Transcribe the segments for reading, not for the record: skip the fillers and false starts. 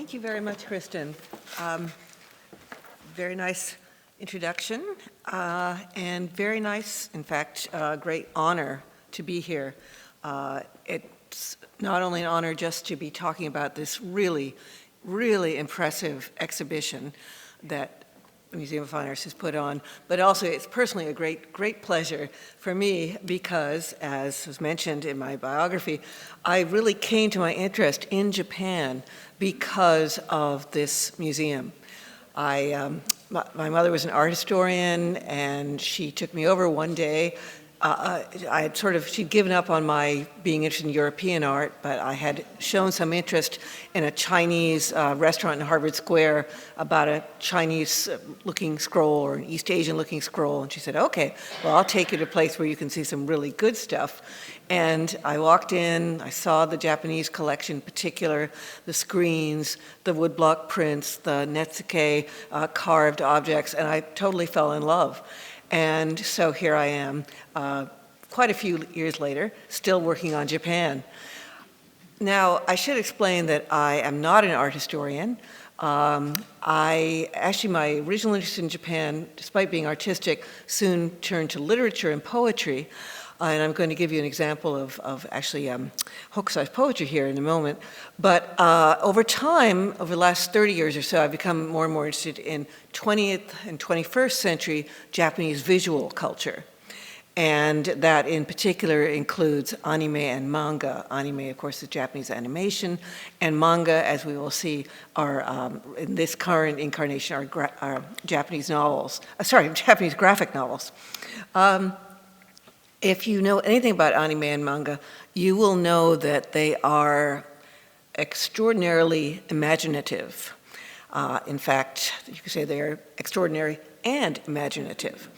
Thank you very much, Kristen. Very nice introduction, and very nice, in fact, great honor to be here. It's not only an honor just to be talking about this really, really impressive exhibition that the Museum of Fine Arts has put on, but also it's personally a great pleasure for me because, as was mentioned in my biography, I really came to my interest in Japan because of this museum. My mother was an art historian, and she took me over one day. She'd given up on my being interested in European art, but I had shown some interest in a Chinese restaurant in Harvard Square about a Chinese-looking scroll or an East Asian-looking scroll. And she said, okay, well, I'll take you to a place where you can see some really good stuff. And I walked in, I saw the Japanese collection in particular, the screens, the woodblock prints, the netsuke carved objects, and I totally fell in love. And so here I am, quite a few years later, still working on Japan. Now, I should explain that I am not an art historian. My original interest in Japan, despite being artistic, soon turned to literature and poetry. And I'm going to give you an example of Hokusai's poetry here in a moment. But over time, over the last 30 years or so, I've become more and more interested in 20th and 21st century Japanese visual culture. And that in particular includes anime and manga. Anime, of course, is Japanese animation, and manga, as we will see, are in this current incarnation are Japanese novels. Japanese graphic novels. If you know anything about anime and manga, you will know that they are extraordinarily imaginative. In fact, you could say they are extraordinary and imaginative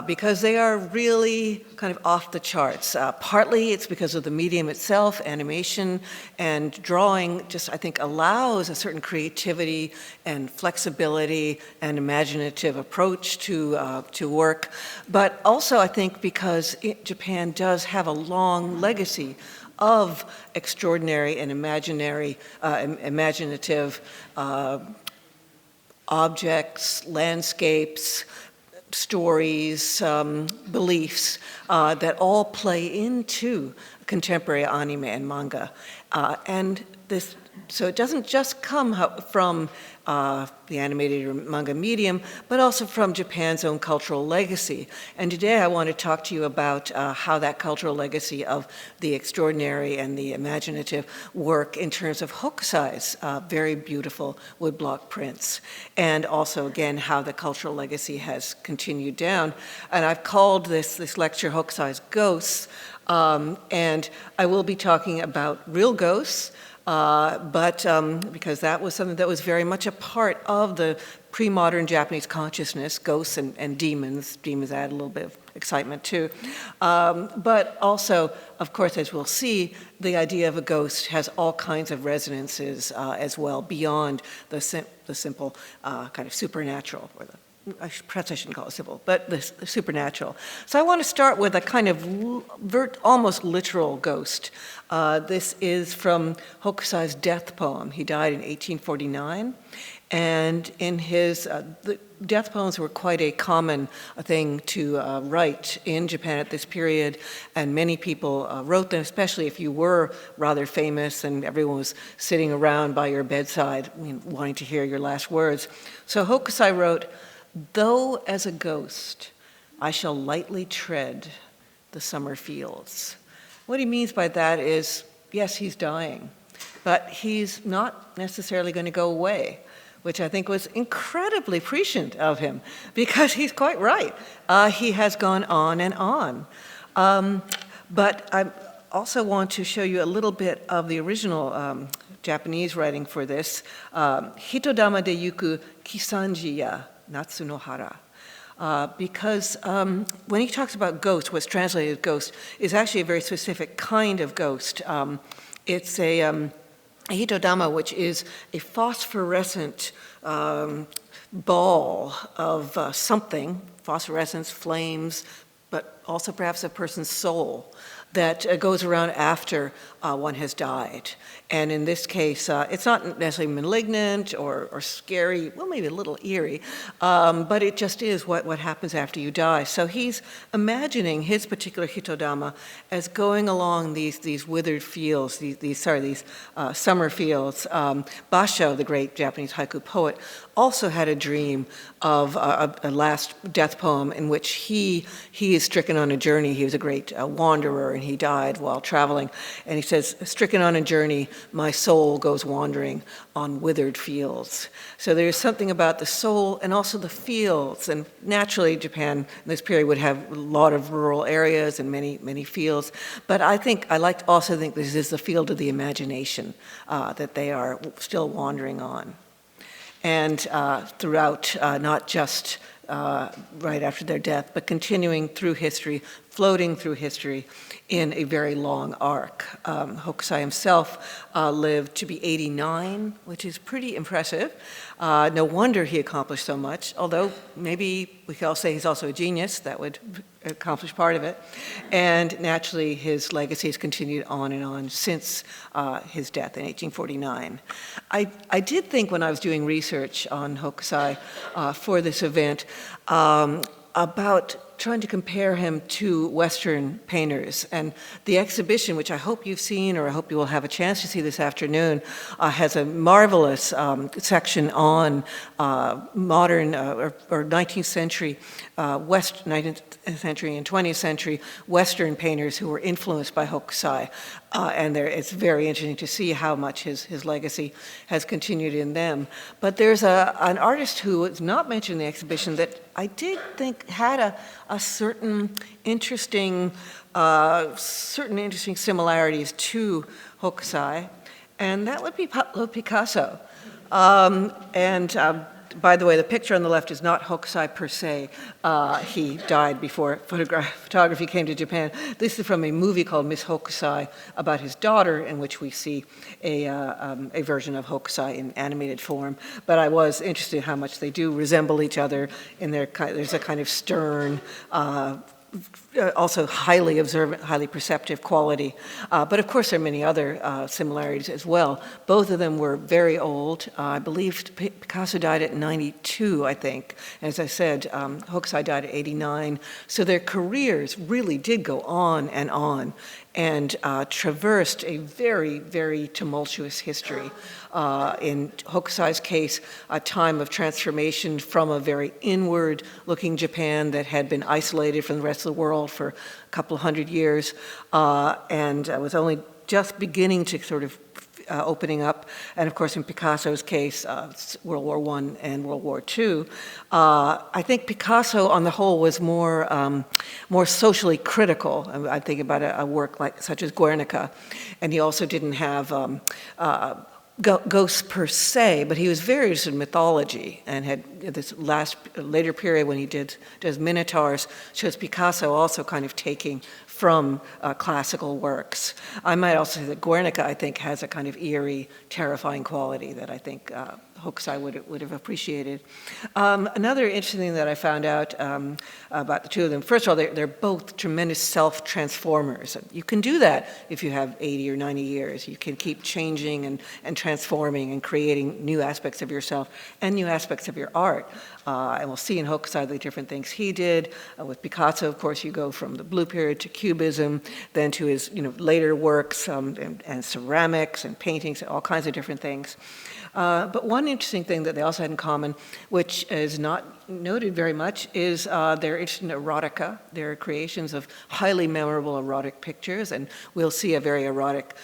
because they are really kind of off the charts. Partly it's because of the medium itself, animation and drawing just, I think, allows a certain creativity and flexibility and imaginative approach to work. But also, I think, because Japan does have a long legacy of extraordinary and imaginative objects, landscapes, stories, beliefs that all play into contemporary anime and manga. So it doesn't just come from the animated or manga medium, but also from Japan's own cultural legacy. And today I want to talk to you about how that cultural legacy of the extraordinary and the imaginative work in terms of Hokusai's very beautiful woodblock prints, and also, again, how the cultural legacy has continued down. And I've called this lecture Hokusai's Ghosts, and I will be talking about real ghosts, because that was something that was very much a part of the pre-modern Japanese consciousness, ghosts and demons. Demons add a little bit of excitement too. But also, of course, as we'll see, the idea of a ghost has all kinds of resonances as well beyond the simple kind of supernatural, or perhaps I shouldn't call it simple, but the supernatural. So I want to start with a kind of almost literal ghost. This is from Hokusai's death poem. He died in 1849, and in his the death poems were quite a common thing to write in Japan at this period, and many people wrote them, especially if you were rather famous and everyone was sitting around by your bedside wanting to hear your last words. So Hokusai wrote, "Though as a ghost, I shall lightly tread the summer fields." What he means by that is, yes, he's dying, but he's not necessarily going to go away, which I think was incredibly prescient of him, because he's quite right. He has gone on and on. But I also want to show you a little bit of the original Japanese writing for this. Hitodama de yuku kisanji ya natsu no hara. Because when he talks about ghost, what's translated as ghost is actually a very specific kind of ghost. It's a hitodama, which is a phosphorescent ball of something, phosphorescence, flames, but also perhaps a person's soul that goes around after one has died. And in this case, it's not necessarily malignant or scary, well, maybe a little eerie, but it just is what happens after you die. So he's imagining his particular hitodama as going along these withered fields, these summer fields. Basho, the great Japanese haiku poet, also had a dream of a last death poem in which he is stricken on a journey. He was a great wanderer, and he died while traveling. And he says, stricken on a journey, my soul goes wandering on withered fields. So there's something about the soul and also the fields. And naturally, Japan in this period would have a lot of rural areas and many fields. But I also think this is the field of the imagination that they are still wandering on. And throughout, not just right after their death, but continuing through history, floating through history in a very long arc. Hokusai himself lived to be 89, which is pretty impressive. No wonder he accomplished so much, although maybe we could all say he's also a genius. That would accomplish part of it. And naturally, his legacy has continued on and on since his death in 1849. I did think when I was doing research on Hokusai for this event about trying to compare him to Western painters. And the exhibition, which I hope you've seen, or I hope you will have a chance to see this afternoon, has a marvelous section on modern or 19th century, 19th century and 20th century Western painters who were influenced by Hokusai. And it's very interesting to see how much his legacy has continued in them. But there's an artist who is not mentioned in the exhibition that I did think had a certain interesting similarities to Hokusai, and that would be Pablo Picasso. By the way, the picture on the left is not Hokusai per se. He died before photography came to Japan. This is from a movie called Miss Hokusai about his daughter, in which we see a version of Hokusai in animated form. But I was interested in how much they do resemble each other. There's a kind of stern, also highly observant, highly perceptive quality. But of course there are many other similarities as well. Both of them were very old. I believe Picasso died at 92, I think. As I said, Hokusai died at 89. So their careers really did go on and traversed a very, very tumultuous history. In Hokusai's case, a time of transformation from a very inward-looking Japan that had been isolated from the rest of the world for a couple of hundred years, and was only just beginning to sort of opening up. And of course, in Picasso's case, World War I and World War II. I think Picasso, on the whole, was more socially critical. I think about a work such as Guernica, and he also didn't have ghosts per se, but he was very interested in mythology, and had this later period when he does Minotaurs, shows Picasso also kind of taking from classical works. I might also say that Guernica, I think, has a kind of eerie, terrifying quality that I think Hokusai would have appreciated. Another interesting thing that I found out about the two of them, first of all, they're both tremendous self-transformers. You can do that if you have 80 or 90 years. You can keep changing and transforming and creating new aspects of yourself and new aspects of your art. And we'll see in Hokusai the different things he did. With Picasso, of course, you go from the Blue Period to Cubism, then to his later works and ceramics and paintings, all kinds of different things. But one interesting thing that they also had in common, which is not noted very much, is their interest in erotica, their creations of highly memorable erotic pictures, and we'll see a very erotic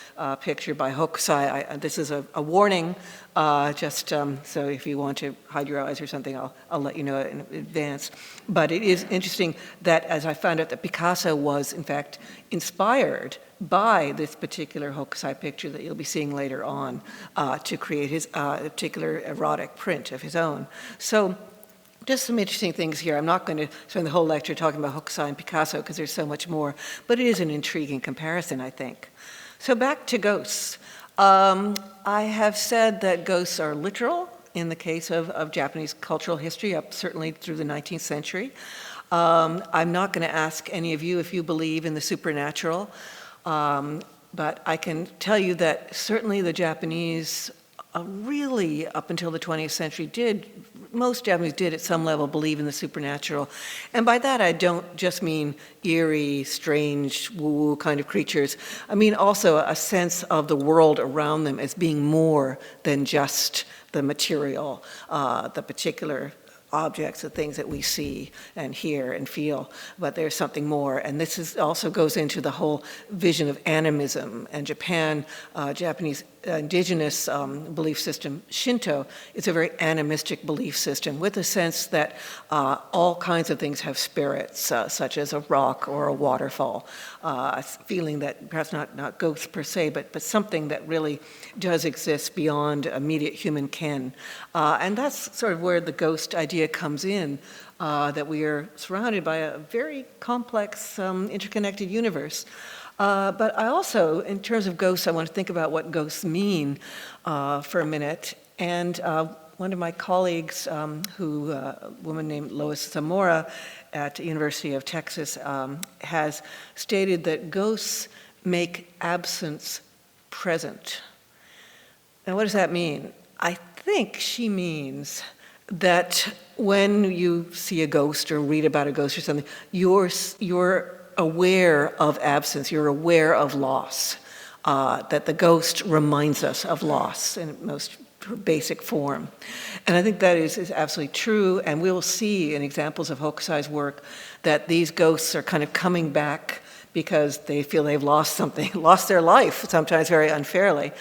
picture by Hokusai. This is a warning, so if you want to hide your eyes or something, I'll let you know in advance. But it is interesting that, as I found out, that Picasso was, in fact, inspired by this particular Hokusai picture that you'll be seeing later on to create his particular erotic print of his own. So just some interesting things here. I'm not going to spend the whole lecture talking about Hokusai and Picasso because there's so much more, but it is an intriguing comparison, I think. So back to ghosts. I have said that ghosts are literal in the case of Japanese cultural history, up certainly through the 19th century. I'm not going to ask any of you if you believe in the supernatural, but I can tell you that certainly the Japanese really, up until the 20th century, most Japanese did at some level believe in the supernatural. And by that I don't just mean eerie, strange, woo-woo kind of creatures. I mean also a sense of the world around them as being more than just the material, the particular objects, the things that we see and hear and feel, but there's something more. And this also goes into the whole vision of animism. And Japanese indigenous belief system, Shinto, is a very animistic belief system with a sense that all kinds of things have spirits, such as a rock or a waterfall, a feeling that perhaps not ghosts per se, but something that really does exist beyond immediate human ken. And that's sort of where the ghost idea comes in, that we are surrounded by a very complex, interconnected universe. But I also, in terms of ghosts, I want to think about what ghosts mean for a minute. And one of my colleagues, a woman named Lois Zamora at the University of Texas, has stated that ghosts make absence present. Now, what does that mean? I think she means that when you see a ghost or read about a ghost or something, you're aware of absence, you're aware of loss, that the ghost reminds us of loss in most basic form. And I think that is absolutely true, and we will see in examples of Hokusai's work that these ghosts are kind of coming back because they feel they've lost something, lost their life, sometimes very unfairly.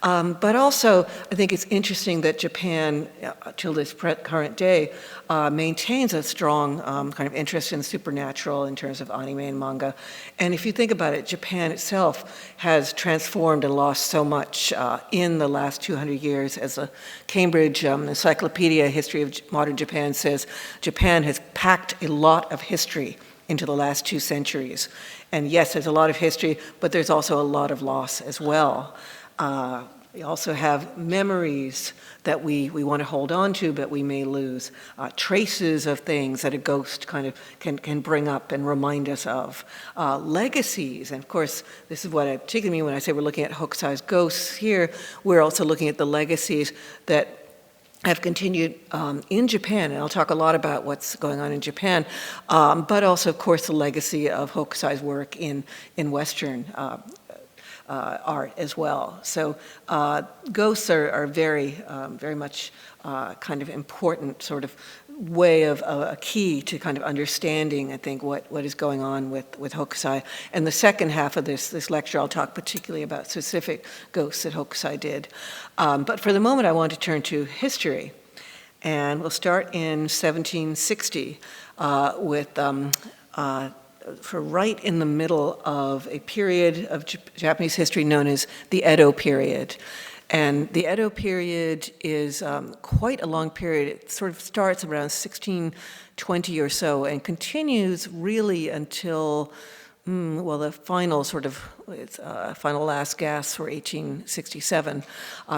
But also, I think it's interesting that Japan, till this current day, maintains a strong kind of interest in the supernatural in terms of anime and manga. And if you think about it, Japan itself has transformed and lost so much in the last 200 years. As a Cambridge Encyclopedia History of Modern Japan says, Japan has packed a lot of history into the last 2 centuries. And yes, there's a lot of history, but there's also a lot of loss as well. We also have memories that we want to hold on to, but we may lose. Traces of things that a ghost kind of can bring up and remind us of. Legacies, and of course, this is what I particularly mean when I say we're looking at Hokusai's ghosts here. We're also looking at the legacies that have continued in Japan, and I'll talk a lot about what's going on in Japan, but also, of course, the legacy of Hokusai's work in Western art as well. So ghosts are very much kind of important sort of way of a key to kind of understanding, I think, what is going on with Hokusai. And the second half of this lecture, I'll talk particularly about specific ghosts that Hokusai did. But for the moment, I want to turn to history. And we'll start in 1760 with right in the middle of a period of Japanese history known as the Edo period. And the Edo period is quite a long period. It sort of starts around 1620 or so and continues really until, the final final last gasp for 1867.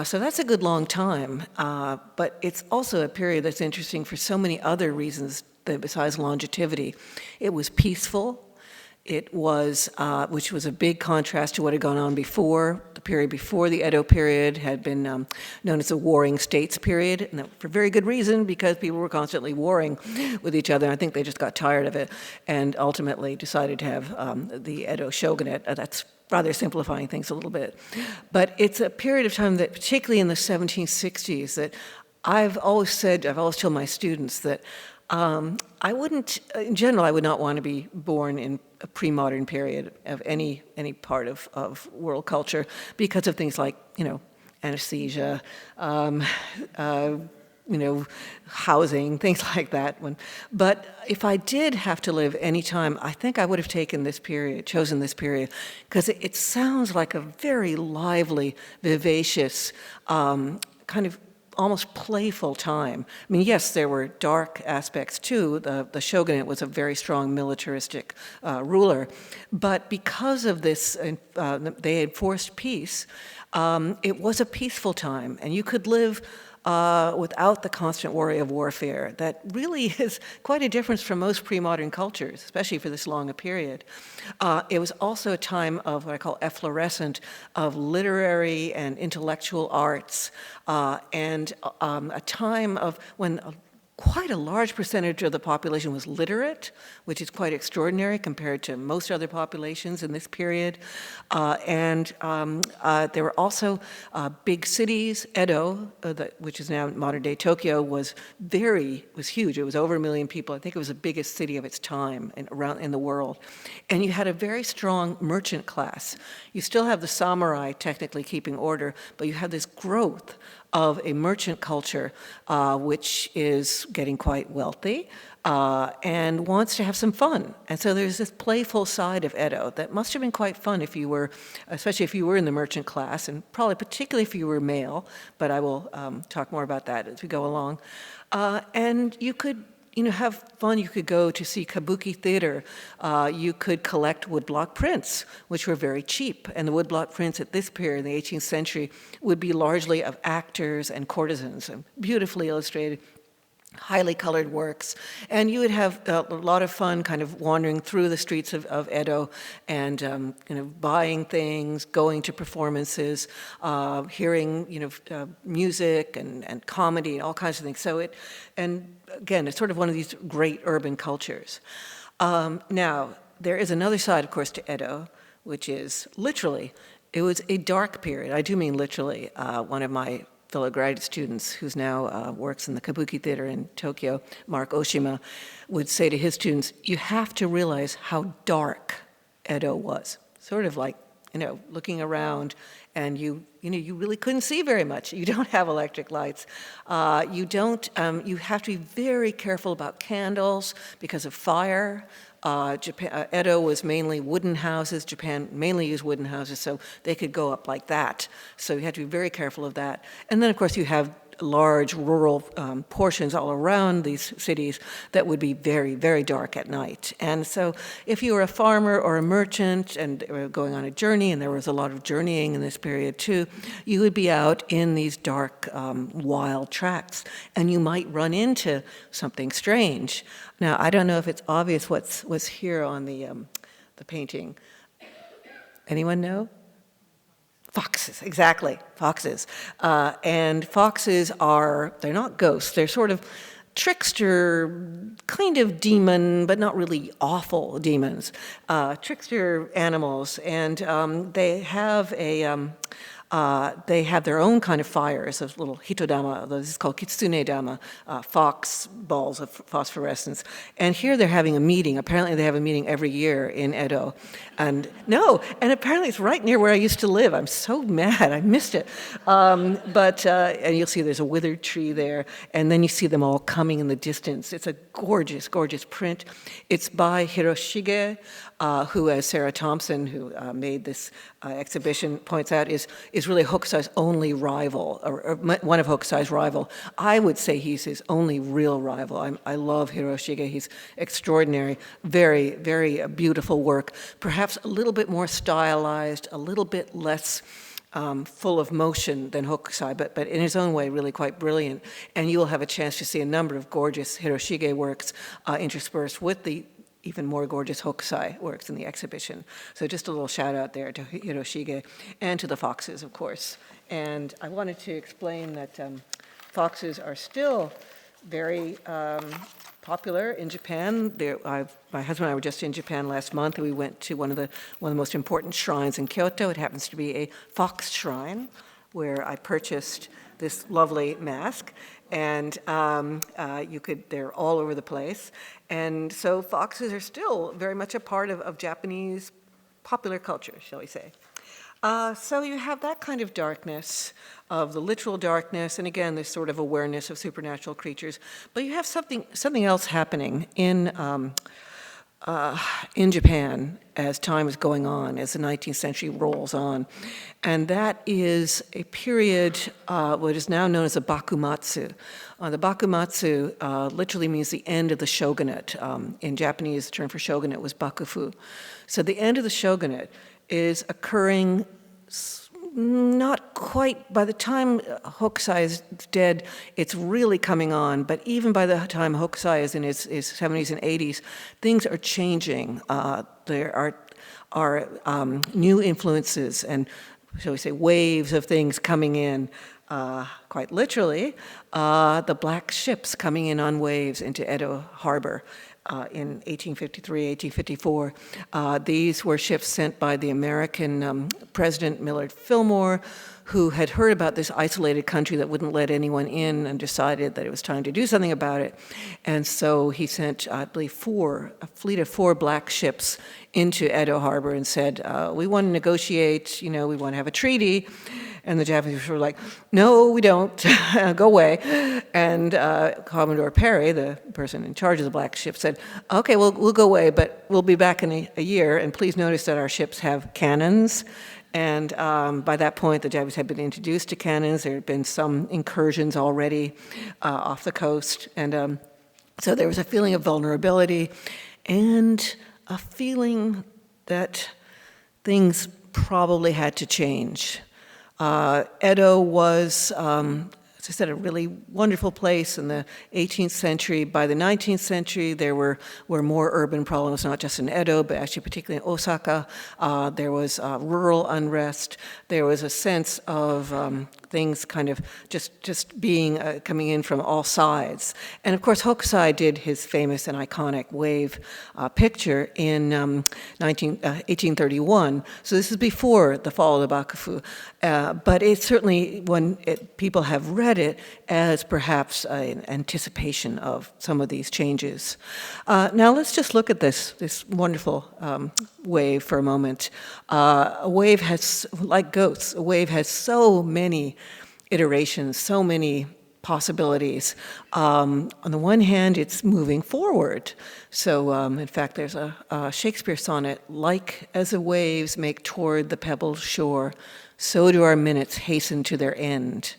So that's a good long time. But it's also a period that's interesting for so many other reasons besides longevity. It was peaceful. It was, which was a big contrast to what had gone on before. The period before the Edo period had been known as the Warring States period, and for very good reason, because people were constantly warring with each other. I think they just got tired of it and ultimately decided to have the Edo shogunate. That's rather simplifying things a little bit. But it's a period of time that, particularly in the 1760s, that I've always told my students that I wouldn't, in general, I would not want to be born in a pre-modern period of any part of world culture because of things like, anesthesia, housing, things like that. But if I did have to live any time, I think I would have chosen this period, because it sounds like a very lively, vivacious, kind of almost playful time. I mean, yes, there were dark aspects too. The shogunate was a very strong militaristic ruler, but because of this, they had forced peace. It was a peaceful time, and you could live without the constant worry of warfare. That really is quite a difference from most pre-modern cultures, especially for this long a period. It was also a time of what I call efflorescent, of literary and intellectual arts, and a time of when quite a large percentage of the population was literate, which is quite extraordinary compared to most other populations in this period. There were also big cities. Edo, which is now modern-day Tokyo, was huge. It was over 1 million people. I think it was the biggest city of its time in the world. And you had a very strong merchant class. You still have the samurai technically keeping order, but you have this growth of a merchant culture which is getting quite wealthy and wants to have some fun. And so there's this playful side of Edo that must have been quite fun if you were, especially if you were in the merchant class, and probably particularly if you were male, but I will talk more about that as we go along. And you could have fun. You could go to see kabuki theater. You could collect woodblock prints, which were very cheap. And the woodblock prints at this period, in the 18th century, would be largely of actors and courtesans, and beautifully illustrated, highly colored works. And you would have a lot of fun kind of wandering through the streets of Edo and buying things, going to performances, hearing music and comedy and all kinds of things. And again, it's sort of one of these great urban cultures. Now, there is another side, of course, to Edo, which is literally, it was a dark period. I do mean literally. One of my fellow graduate students, who's now works in the Kabuki Theater in Tokyo, Mark Oshima, would say to his students, you have to realize how dark Edo was. Sort of like, looking around and you really couldn't see very much. You don't have electric lights. You have to be very careful about candles because of fire. Edo was mainly wooden houses. Japan mainly used wooden houses, so they could go up like that. So you had to be very careful of that. And then, of course, you have large rural portions all around these cities that would be very, very dark at night. And so if you were a farmer or a merchant and were going on a journey, and there was a lot of journeying in this period too, you would be out in these dark, wild tracts, and you might run into something strange. Now, I don't know if it's obvious what's here on the painting. Anyone know? Foxes, exactly, foxes. And foxes they're not ghosts, they're sort of trickster, kind of demon, but not really awful demons, trickster animals. And they have their own kind of fires, of little hitodama, this is called kitsune-dama, fox balls of phosphorescence. And here they're having a meeting. Apparently they have a meeting every year in Edo. And apparently it's right near where I used to live. I'm so mad, I missed it. And you'll see there's a withered tree there, and then you see them all coming in the distance. It's a gorgeous, gorgeous print. It's by Hiroshige, who, as Sarah Thompson, who made this exhibition, points out, is really Hokusai's only rival, or one of Hokusai's rival. I would say he's his only real rival. I love Hiroshige. He's extraordinary, very, very beautiful work, perhaps a little bit more stylized, a little bit less full of motion than Hokusai, but in his own way, really quite brilliant. And you will have a chance to see a number of gorgeous Hiroshige works interspersed with the even more gorgeous Hokusai works in the exhibition. So just a little shout out there to Hiroshige and to the foxes, of course. And I wanted to explain that foxes are still very popular in Japan. My husband and I were just in Japan last month, and we went to one of the most important shrines in Kyoto. It happens to be a fox shrine, where I purchased this lovely mask, and they're all over the place. And so foxes are still very much a part of Japanese popular culture, shall we say. So you have that kind of darkness, of the literal darkness, and again, this sort of awareness of supernatural creatures. But you have something else happening in Japan as time is going on, as the 19th century rolls on. And that is a period, what is now known as the Bakumatsu. The Bakumatsu literally means the end of the shogunate. In Japanese, the term for shogunate was bakufu. So the end of the shogunate is occurring not quite. By the time Hokusai is dead, it's really coming on. But even by the time Hokusai is in his 70s and 80s, things are changing. There are new influences and, shall we say, waves of things coming in. Quite literally, the black ships coming in on waves into Edo Harbor. In 1853, 1854. These were ships sent by the American President Millard Fillmore, who had heard about this isolated country that wouldn't let anyone in and decided that it was time to do something about it. And so he sent, I believe, a fleet of 4 black ships into Edo Harbor and said, we want to negotiate, we want to have a treaty. And the Japanese were like, no, we don't, go away. And Commodore Perry, the person in charge of the black ship, said, okay, we'll go away, but we'll be back in a year, and please notice that our ships have cannons. And by that point, the Japanese had been introduced to cannons. There had been some incursions already off the coast. And so there was a feeling of vulnerability and a feeling that things probably had to change. Edo was, as I said, a really wonderful place in the 18th century. By the 19th century, there were more urban problems, not just in Edo, but actually particularly in Osaka. There was rural unrest. There was a sense of things kind of just being coming in from all sides. And of course, Hokusai did his famous and iconic wave picture in 1831. So this is before the fall of the Bakufu. But it's certainly, when people have read it, as perhaps an anticipation of some of these changes. Now let's just look at this wonderful wave for a moment. A wave has, like ghosts, a wave has so many iterations, so many possibilities. On the one hand, it's moving forward. So, in fact, there's a Shakespeare sonnet, like as the waves make toward the pebbled shore, so do our minutes hasten to their end.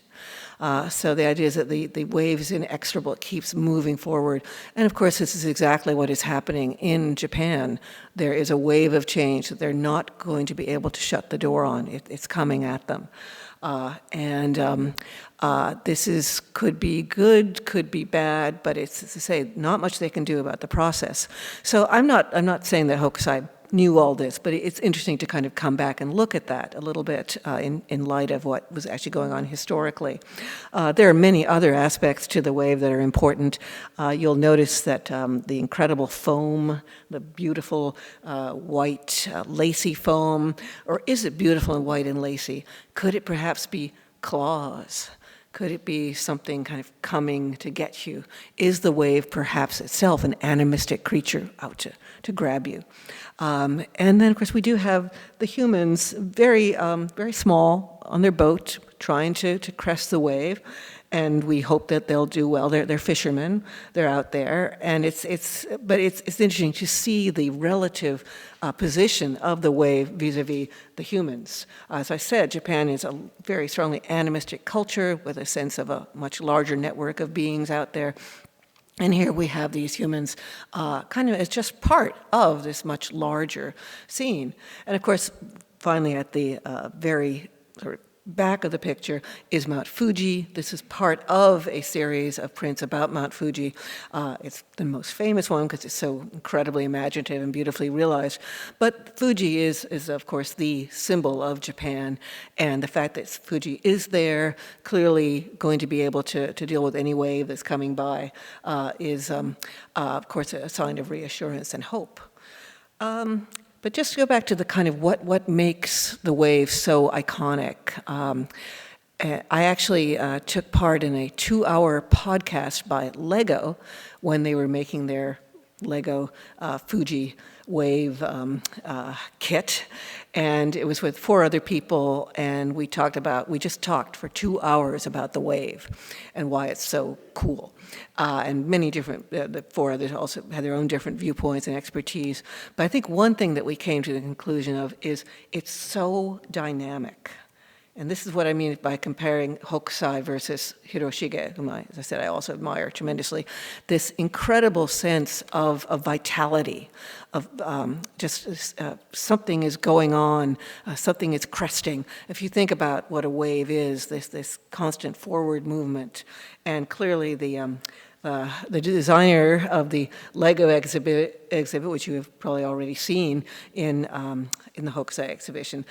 So the idea is that the wave is inexorable, it keeps moving forward. And of course, this is exactly what is happening in Japan. There is a wave of change that they're not going to be able to shut the door on. It's coming at them. This could be good, could be bad, but it's, as I say, not much they can do about the process. So I'm not saying that Hokusai knew all this, but it's interesting to kind of come back and look at that a little bit in light of what was actually going on historically. There are many other aspects to the wave that are important. You'll notice that the incredible foam, the beautiful white lacy foam, or is it beautiful and white and lacy? Could it perhaps be claws? Could it be something kind of coming to get you? Is the wave perhaps itself an animistic creature out to grab you? And then, of course, we do have the humans, very small, on their boat, trying to crest the wave. And we hope that they'll do well. They're fishermen. They're out there, and it's interesting to see the relative position of the wave vis-a-vis the humans. As I said, Japan is a very strongly animistic culture with a sense of a much larger network of beings out there. And here we have these humans kind of as just part of this much larger scene. And of course, finally at the very sort of back of the picture is Mount Fuji. This is part of a series of prints about Mount Fuji. It's the most famous one because it's so incredibly imaginative and beautifully realized. But Fuji is of course the symbol of Japan, and the fact that Fuji is there, clearly going to be able to deal with any wave that's coming by, is of course a sign of reassurance and hope. But just to go back to the kind of what makes the wave so iconic. I actually took part in a 2-hour podcast by Lego when they were making their Lego Fuji wave kit, and it was with 4 other people, and we just talked for 2 hours about the wave and why it's so cool. And many different, the 4 others also had their own different viewpoints and expertise. But I think one thing that we came to the conclusion of is it's so dynamic. And this is what I mean by comparing Hokusai versus Hiroshige, whom as I said, I also admire tremendously. This incredible sense of vitality, of just something is going on, something is cresting. If you think about what a wave is, this constant forward movement, and clearly the designer of the Lego exhibit, which you have probably already seen in the Hokusai exhibition,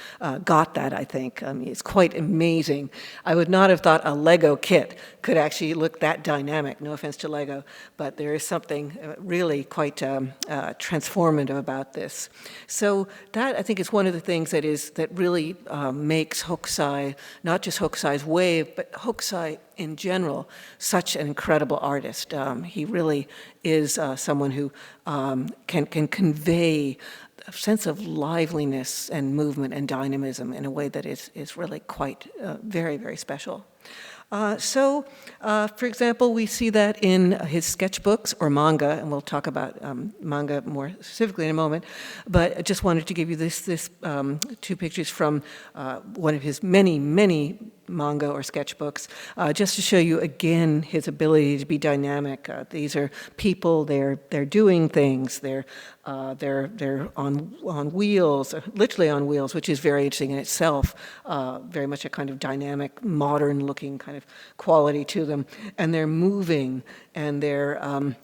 got that, I think. It's quite amazing. I would not have thought a Lego kit could actually look that dynamic, no offense to Lego, but there is something really quite transformative about this. So that, I think, is one of the things that really makes Hokusai, not just Hokusai's wave, but Hokusai in general, such an incredible artist. He really is someone who can convey a sense of liveliness and movement and dynamism in a way that is really quite very, very special. For example, we see that in his sketchbooks or manga, and we'll talk about manga more specifically in a moment, but I just wanted to give you this two pictures from one of his many, many manga or sketchbooks, just to show you again his ability to be dynamic. These are people, they're doing things, they're on wheels, literally on wheels, which is very interesting in itself, very much a kind of dynamic, modern-looking kind of quality to them. And they're moving, and they're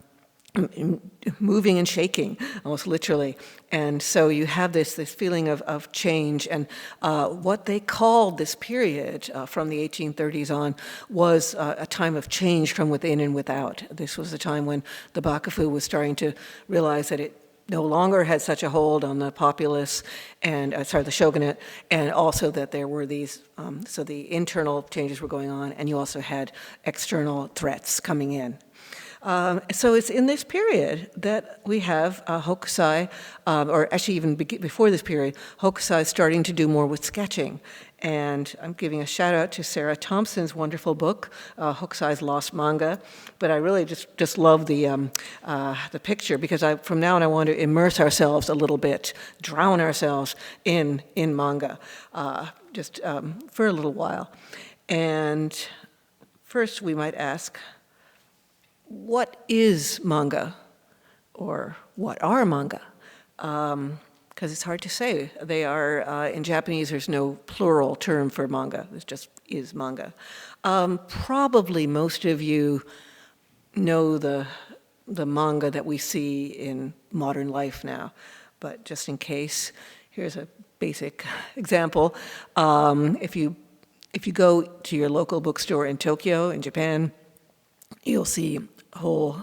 moving and shaking, almost literally. And so you have this feeling of change. And what they called this period from the 1830s on was a time of change from within and without. This was a time when the Bakufu was starting to realize that it no longer had such a hold on the populace and, the shogunate, and also that there were these, so the internal changes were going on, and you also had external threats coming in. So it's in this period that we have Hokusai, or actually even before this period, Hokusai starting to do more with sketching. And I'm giving a shout out to Sarah Thompson's wonderful book, Hokusai's Lost Manga. But I really just love the picture, because from now on I want to immerse ourselves a little bit, drown ourselves in manga, for a little while. And first we might ask, what is manga, or what are manga? Because it's hard to say. They are, in Japanese, there's no plural term for manga. It just is manga. Probably most of you know the manga that we see in modern life now, but just in case, here's a basic example. If you go to your local bookstore in Tokyo, in Japan, you'll see whole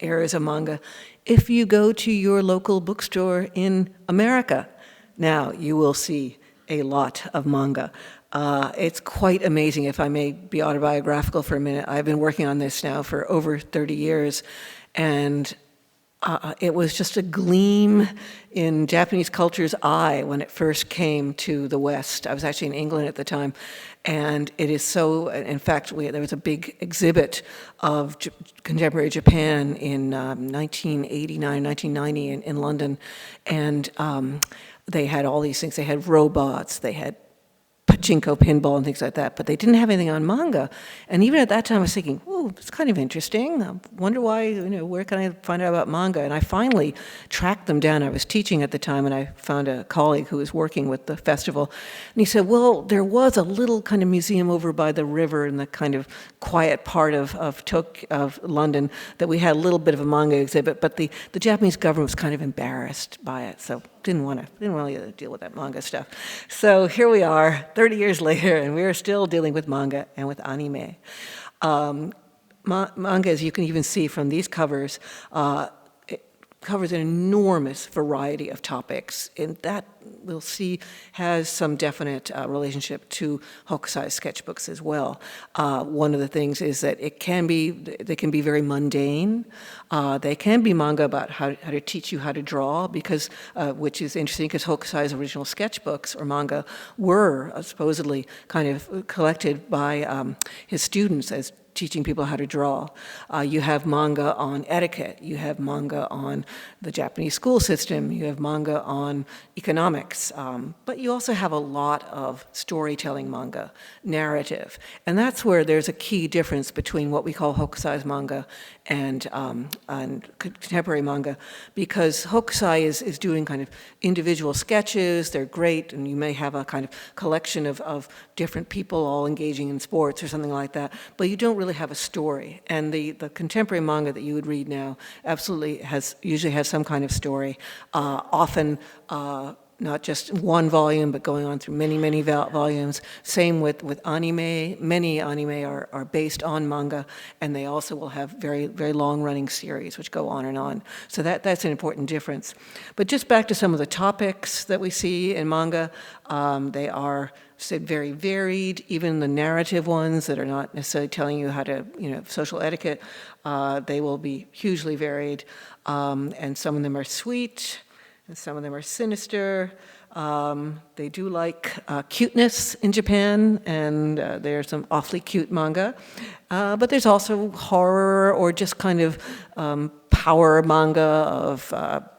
areas of manga. If you go to your local bookstore in America, now you will see a lot of manga. It's quite amazing. If I may be autobiographical for a minute, I've been working on this now for over 30 years, and it was just a gleam in Japanese culture's eye when it first came to the West. I was actually in England at the time, and it is so, in fact, there was a big exhibit of contemporary Japan in 1989, 1990 in London, and they had all these things. They had robots, they had pachinko, pinball, and things like that, but they didn't have anything on manga. And even at that time, I was thinking, "Ooh, it's kind of interesting. I wonder why, where can I find out about manga?" And I finally tracked them down. I was teaching at the time, and I found a colleague who was working with the festival. And he said, "Well, there was a little kind of museum over by the river in the kind of quiet part of London that we had a little bit of a manga exhibit, but the Japanese government was kind of embarrassed by it, so didn't really deal with that manga stuff." So here we are, 30 years later, and we are still dealing with manga and with anime. Manga, as you can even see from these covers, it covers an enormous variety of topics, and that we'll see has some definite relationship to Hokusai's sketchbooks as well. One of the things is that they can be very mundane. They can be manga about how to teach you how to draw, because which is interesting, because Hokusai's original sketchbooks or manga were supposedly kind of collected by his students as teaching people how to draw. You have manga on etiquette. You have manga on the Japanese school system. You have manga on economics. But you also have a lot of storytelling manga, narrative. And that's where there's a key difference between what we call Hokusai's manga and contemporary manga, because Hokusai is doing kind of individual sketches. They're great, and you may have a kind of collection of different people all engaging in sports or something like that, but you don't really have a story. And the contemporary manga that you would read now absolutely usually has some kind of story, often not just one volume, but going on through many, many volumes. Same with anime. Many anime are based on manga, and they also will have very, very long-running series which go on and on. So that's an important difference. But just back to some of the topics that we see in manga, they are very varied. Even the narrative ones that are not necessarily telling you how to, social etiquette, they will be hugely varied. And some of them are sweet, and some of them are sinister. They do like cuteness in Japan, and there's some awfully cute manga. But there's also horror or just kind of power manga of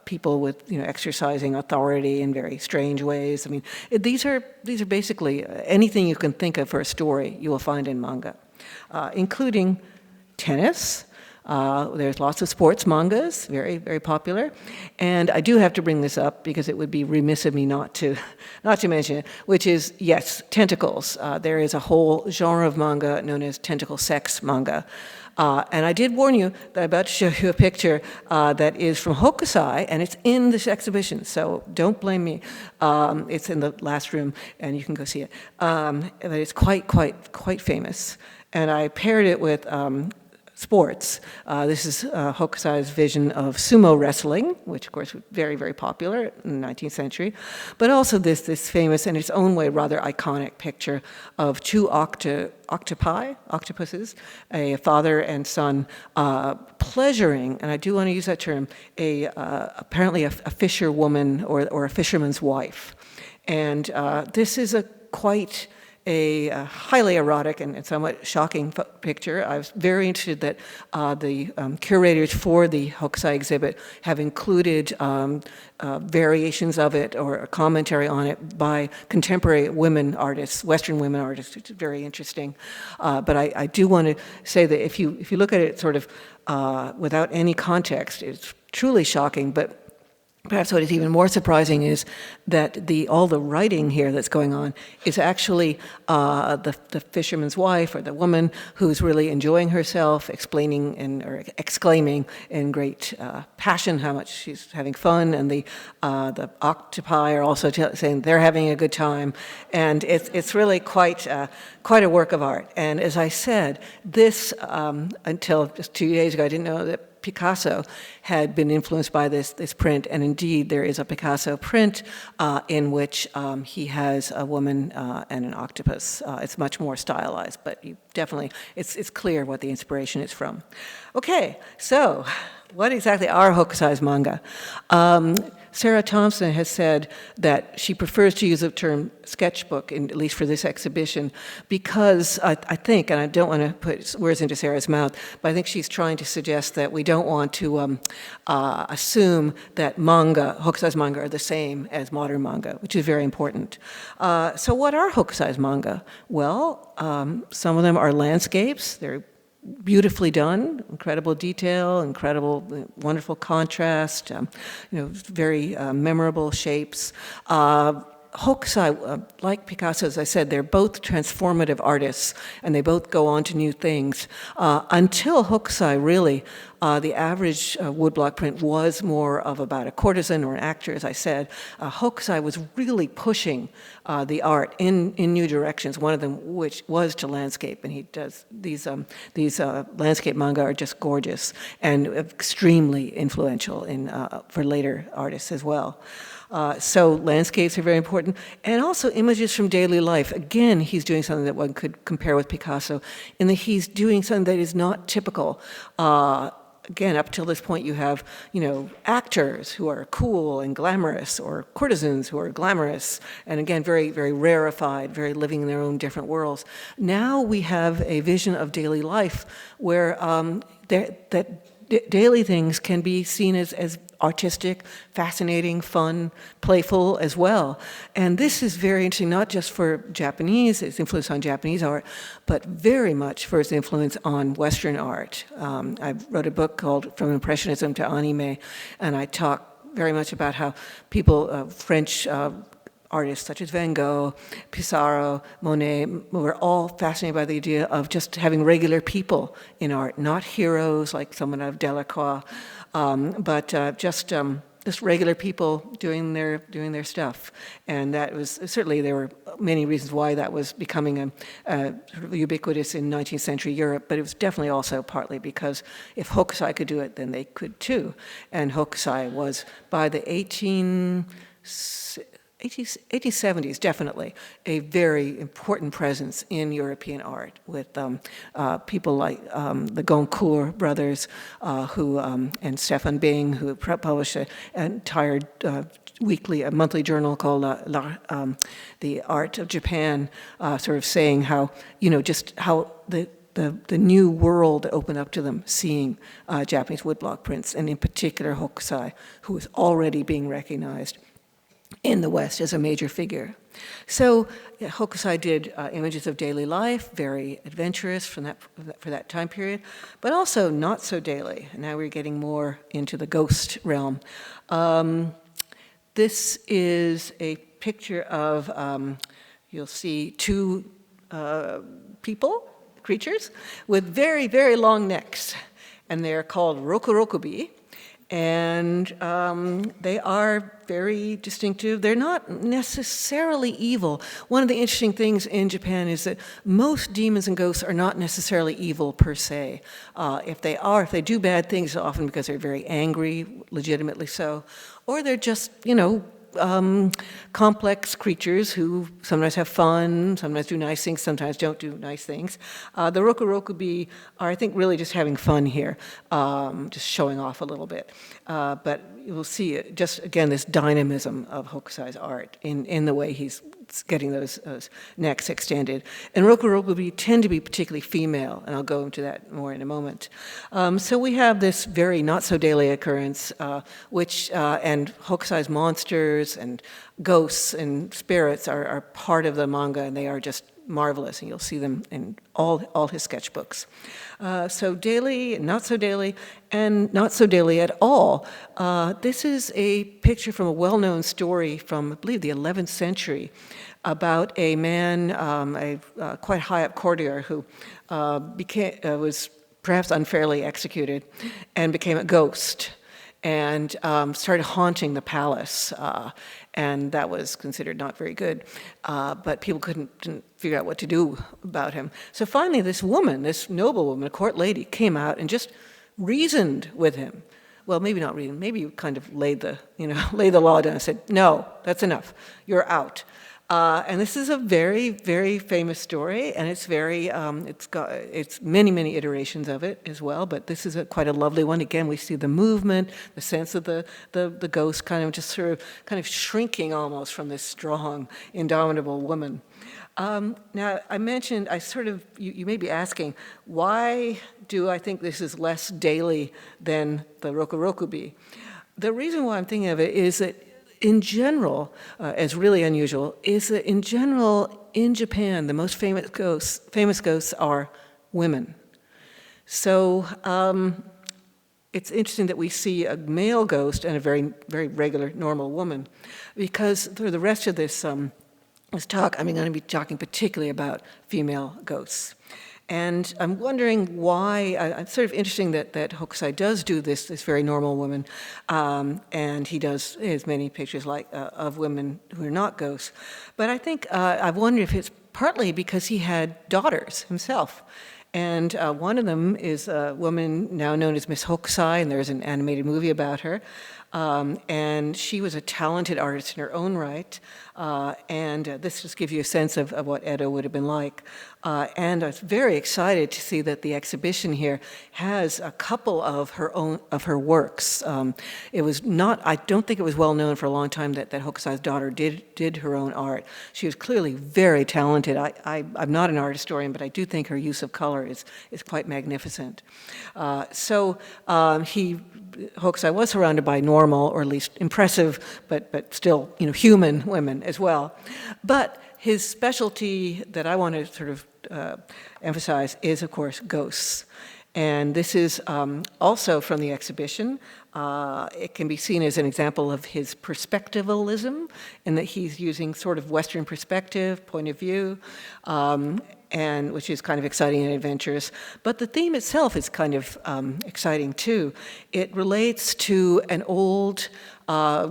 people with exercising authority in very strange ways. I mean, these are basically anything you can think of for a story you will find in manga, including tennis. There's lots of sports mangas, very, very popular. And I do have to bring this up because it would be remiss of me not to mention it, which is, yes, tentacles. There is a whole genre of manga known as tentacle sex manga. And I did warn you that I'm about to show you a picture that is from Hokusai, and it's in this exhibition, so don't blame me. It's in the last room, and you can go see it. But it's quite famous. And I paired it with sports. This is Hokusai's vision of sumo wrestling, which of course was very, very popular in the 19th century, but also this famous, in its own way, rather iconic picture of two octopuses, a father and son, pleasuring, and I do want to use that term, apparently a fisher woman or a fisherman's wife. And this is quite a highly erotic and somewhat shocking picture. I was very interested that the curators for the Hokusai exhibit have included variations of it or a commentary on it by contemporary women artists, Western women artists, which is very interesting. But I do want to say that if you look at it sort of without any context, it's truly shocking, but perhaps what is even more surprising is that all the writing here that's going on is actually the fisherman's wife or the woman who's really enjoying herself, explaining or exclaiming in great passion how much she's having fun, and the octopi are also saying they're having a good time, and it's really quite a work of art. And as I said, this until just 2 days ago, I didn't know that Picasso had been influenced by this print, and indeed there is a Picasso print in which he has a woman and an octopus. It's much more stylized, but it's clear what the inspiration is from. Okay, so what exactly are Hokusai's manga? Sarah Thompson has said that she prefers to use the term sketchbook, at least for this exhibition, because I think, and I don't want to put words into Sarah's mouth, but I think she's trying to suggest that we don't want to assume that Hokusai's manga are the same as modern manga, which is very important. So what are Hokusai's manga? Well, some of them are landscapes. They're beautifully done, incredible detail, wonderful contrast, very memorable shapes. Hokusai, like Picasso, as I said, they're both transformative artists, and they both go on to new things. Until Hokusai, really, the average woodblock print was more of about a courtesan or an actor, as I said. Hokusai was really pushing the art in new directions, one of them which was to landscape, and he does these landscape manga are just gorgeous and extremely influential for later artists as well. So landscapes are very important, and also images from daily life. Again, he's doing something that one could compare with Picasso, in that he's doing something that is not typical. again, up till this point, you have, actors who are cool and glamorous, or courtesans who are glamorous, and again, very, very rarefied, very living in their own different worlds. Now we have a vision of daily life where daily things can be seen as artistic, fascinating, fun, playful as well. And this is very interesting, not just for Japanese, its influence on Japanese art, but very much for its influence on Western art. I wrote a book called From Impressionism to Anime, and I talk very much about how people, French artists such as Van Gogh, Pissarro, Monet, were all fascinated by the idea of just having regular people in art, not heroes like someone of Delacroix, but just regular people doing their stuff. And that was, certainly there were many reasons why that was becoming sort of ubiquitous in 19th century Europe, but it was definitely also partly because if Hokusai could do it, then they could too. And Hokusai was, by the 1870s, definitely a very important presence in European art, with people like the Goncourt brothers, and Stefan Bing, who published an entire monthly journal called The Art of Japan, sort of saying how, just how the new world opened up to them, seeing Japanese woodblock prints, and in particular Hokusai, who was already being recognized in the West as a major figure. So Hokusai did images of daily life, very adventurous for that time period, but also not so daily. Now we're getting more into the ghost realm. This is a picture of, you'll see two creatures, with very, very long necks, and they're called rokurokubi. And they are very distinctive. They're not necessarily evil. One of the interesting things in Japan is that most demons and ghosts are not necessarily evil per se. If they do bad things, it's often because they're very angry, legitimately so, or they're just, complex creatures who sometimes have fun, sometimes do nice things, sometimes don't do nice things. The rokurokubi are, I think, really just having fun here, just showing off a little bit. But you will see, just again, this dynamism of Hokusai's art in the way he's getting those necks extended. And rokurokubi tend to be particularly female, and I'll go into that more in a moment. So we have this very not-so-daily occurrence, which, and Hokusai's monsters and ghosts and spirits are part of the manga, and they are just marvelous, and you'll see them in all his sketchbooks. So daily, not so daily, and not so daily at all. This is a picture from a well-known story from, I believe, the 11th century, about a man, a quite high-up courtier who was perhaps unfairly executed and became a ghost, and started haunting the palace, and that was considered not very good. But people didn't figure out what to do about him. So finally, this woman, this noblewoman, a court lady, came out and just reasoned with him. Well, maybe not reasoned. Maybe kind of laid the law down and said, "No, that's enough. You're out." And this is a very, very famous story, and it's it's many iterations of it as well. But this is quite a lovely one. Again, we see the movement, the sense of the ghost kind of shrinking almost from this strong, indomitable woman. Now, I mentioned, you may be asking, why do I think this is less daily than the rokurokubi? The reason why I'm thinking of it is that in general, as really unusual, is that in general, in Japan, the most famous ghosts are women. So it's interesting that we see a male ghost and a very, very regular, normal woman, because for the rest of this talk, I'm going to be talking particularly about female ghosts. And I'm wondering why, it's sort of interesting that Hokusai does do this very normal woman, and he has many pictures of women who are not ghosts. But I think, I've wondered if it's partly because he had daughters himself. And one of them is a woman now known as Miss Hokusai, and there's an animated movie about her. And she was a talented artist in her own right. And this just gives you a sense of what Edo would have been like. And I was very excited to see that the exhibition here has a couple of her works. It was not, I don't think it was well known for a long time that Hokusai's daughter did her own art. She was clearly very talented. I'm not an art historian, but I do think her use of color is quite magnificent. Hokusai was surrounded by normal, or at least impressive, but still, human women as well. But his specialty that I want to sort of emphasize is, of course, ghosts. And this is also from the exhibition. It can be seen as an example of his perspectivalism, in that he's using sort of Western perspective, point of view, and which is kind of exciting and adventurous. But the theme itself is kind of exciting too. It relates to an old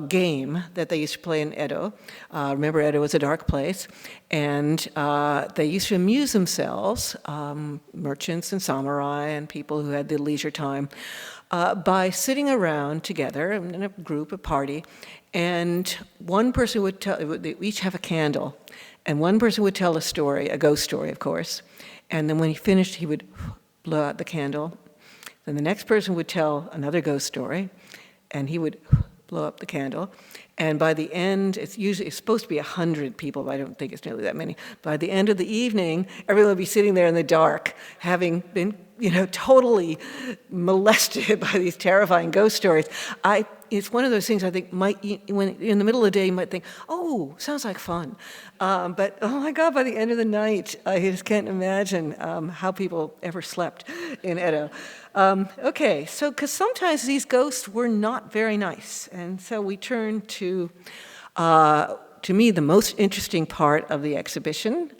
game that they used to play in Edo. Remember, Edo was a dark place, and they used to amuse themselves, merchants and samurai and people who had the leisure time, by sitting around together in a group, a party, and one person would they each have a candle, and one person would tell a story, a ghost story, of course, and then when he finished, he would blow out the candle. Then the next person would tell another ghost story, and he would blow up the candle. And by the end, it's supposed to be 100 people, but I don't think it's nearly that many. By the end of the evening, everyone would be sitting there in the dark, having been, totally molested by these terrifying ghost stories. It's one of those things I think when in the middle of the day you might think, oh, sounds like fun. But oh my God, by the end of the night, I just can't imagine how people ever slept in Edo. Okay, so because sometimes these ghosts were not very nice, and so we turn to me, the most interesting part of the exhibition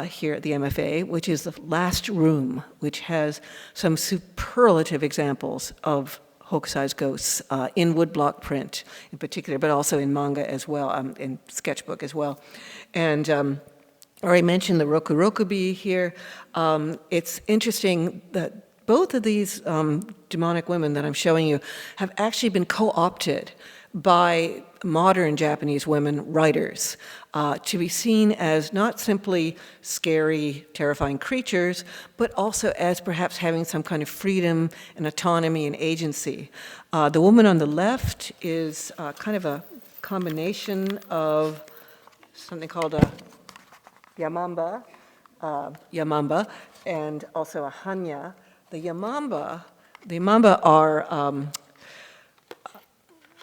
here at the MFA, which is the last room, which has some superlative examples of Hokusai's ghosts in woodblock print in particular, but also in manga as well, in sketchbook as well. And I already mentioned the rokurokubi here. It's interesting that both of these demonic women that I'm showing you have actually been co-opted by modern Japanese women writers to be seen as not simply scary, terrifying creatures, but also as perhaps having some kind of freedom and autonomy and agency. The woman on the left is kind of a combination of something called a yamamba, and also a hanya. The yamamba are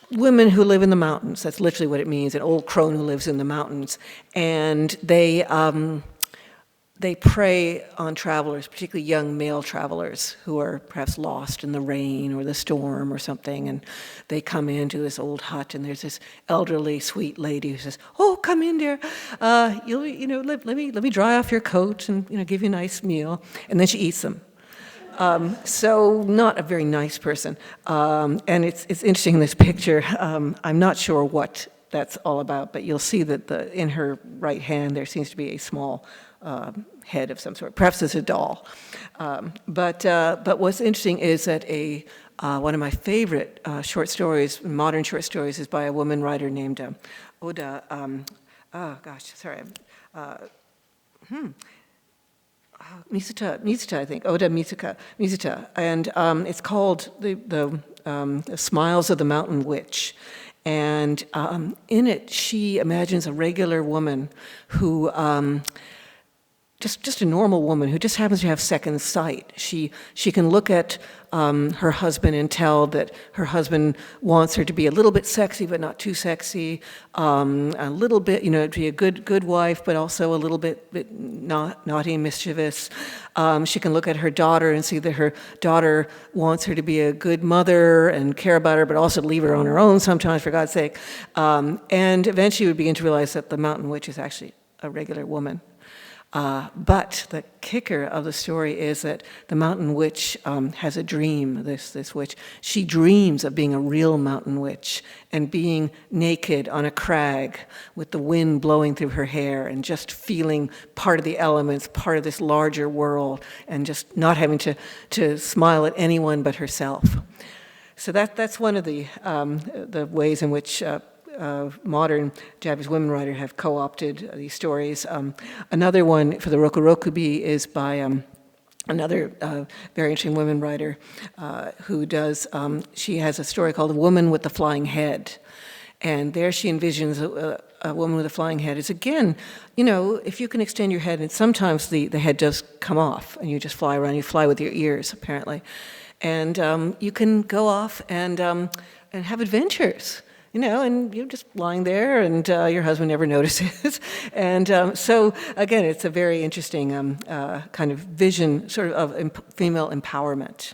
women who live in the mountains. That's literally what it means, an old crone who lives in the mountains. And they prey on travelers, particularly young male travelers who are perhaps lost in the rain or the storm or something. And they come into this old hut, and there's this elderly, sweet lady who says, "Oh, come in, dear. Let me dry off your coat and give you a nice meal." And then she eats them. So not a very nice person. And it's interesting in this picture. I'm not sure what that's all about, but you'll see that in her right hand there seems to be a small head of some sort. Perhaps it's a doll. But what's interesting is that one of my favorite short stories, modern short stories, is by a woman writer named Oda. Mizuta, I think, Oda Mizuta, and it's called the Smiles of the Mountain Witch. And in it, she imagines a regular woman who, just a normal woman who just happens to have second sight. She can look at her husband and tell that her husband wants her to be a little bit sexy, but not too sexy, a little bit, to be a good wife, but also a little bit naughty and mischievous. She can look at her daughter and see that her daughter wants her to be a good mother and care about her, but also leave her on her own sometimes, for God's sake. And eventually would begin to realize that the mountain witch is actually a regular woman. But the kicker of the story is that the mountain witch has a dream, this witch. She dreams of being a real mountain witch and being naked on a crag with the wind blowing through her hair and just feeling part of the elements, part of this larger world, and just not having to smile at anyone but herself. So that's one of the ways in which modern Japanese women writers have co-opted these stories. Another one for the Rokurokubi is by another very interesting women writer who does, she has a story called The Woman with the Flying Head. And there she envisions a woman with a flying head. It's again, you know, if you can extend your head, and sometimes the head does come off and you just fly around, you fly with your ears apparently. And you can go off and have adventures. You know, and you're just lying there, and your husband never notices. And so, again, it's a very interesting kind of vision, sort of female empowerment.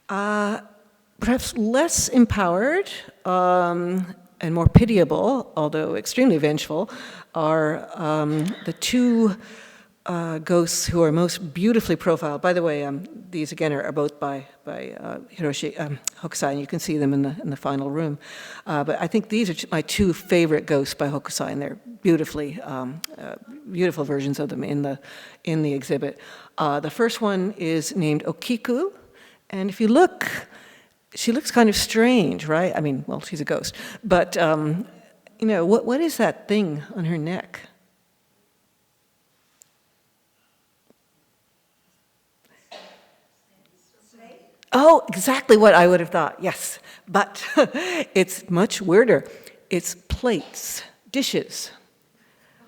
Perhaps less empowered and more pitiable, although extremely vengeful, are the two ghosts who are most beautifully profiled. By the way, these again are both by Hokusai, and you can see them in the final room. But I think these are my two favorite ghosts by Hokusai, and they're beautifully beautiful versions of them in the exhibit. The first one is named Okiku, and if you look, she looks kind of strange, right? I mean, well, she's a ghost, but you know, what is that thing on her neck? Oh, exactly what I would have thought, yes. But it's much weirder. It's plates, dishes.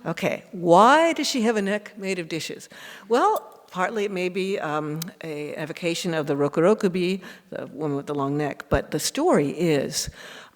Okay, why does she have a neck made of dishes? Well, partly it may be an evocation of the Rokurokubi, the woman with the long neck, but the story is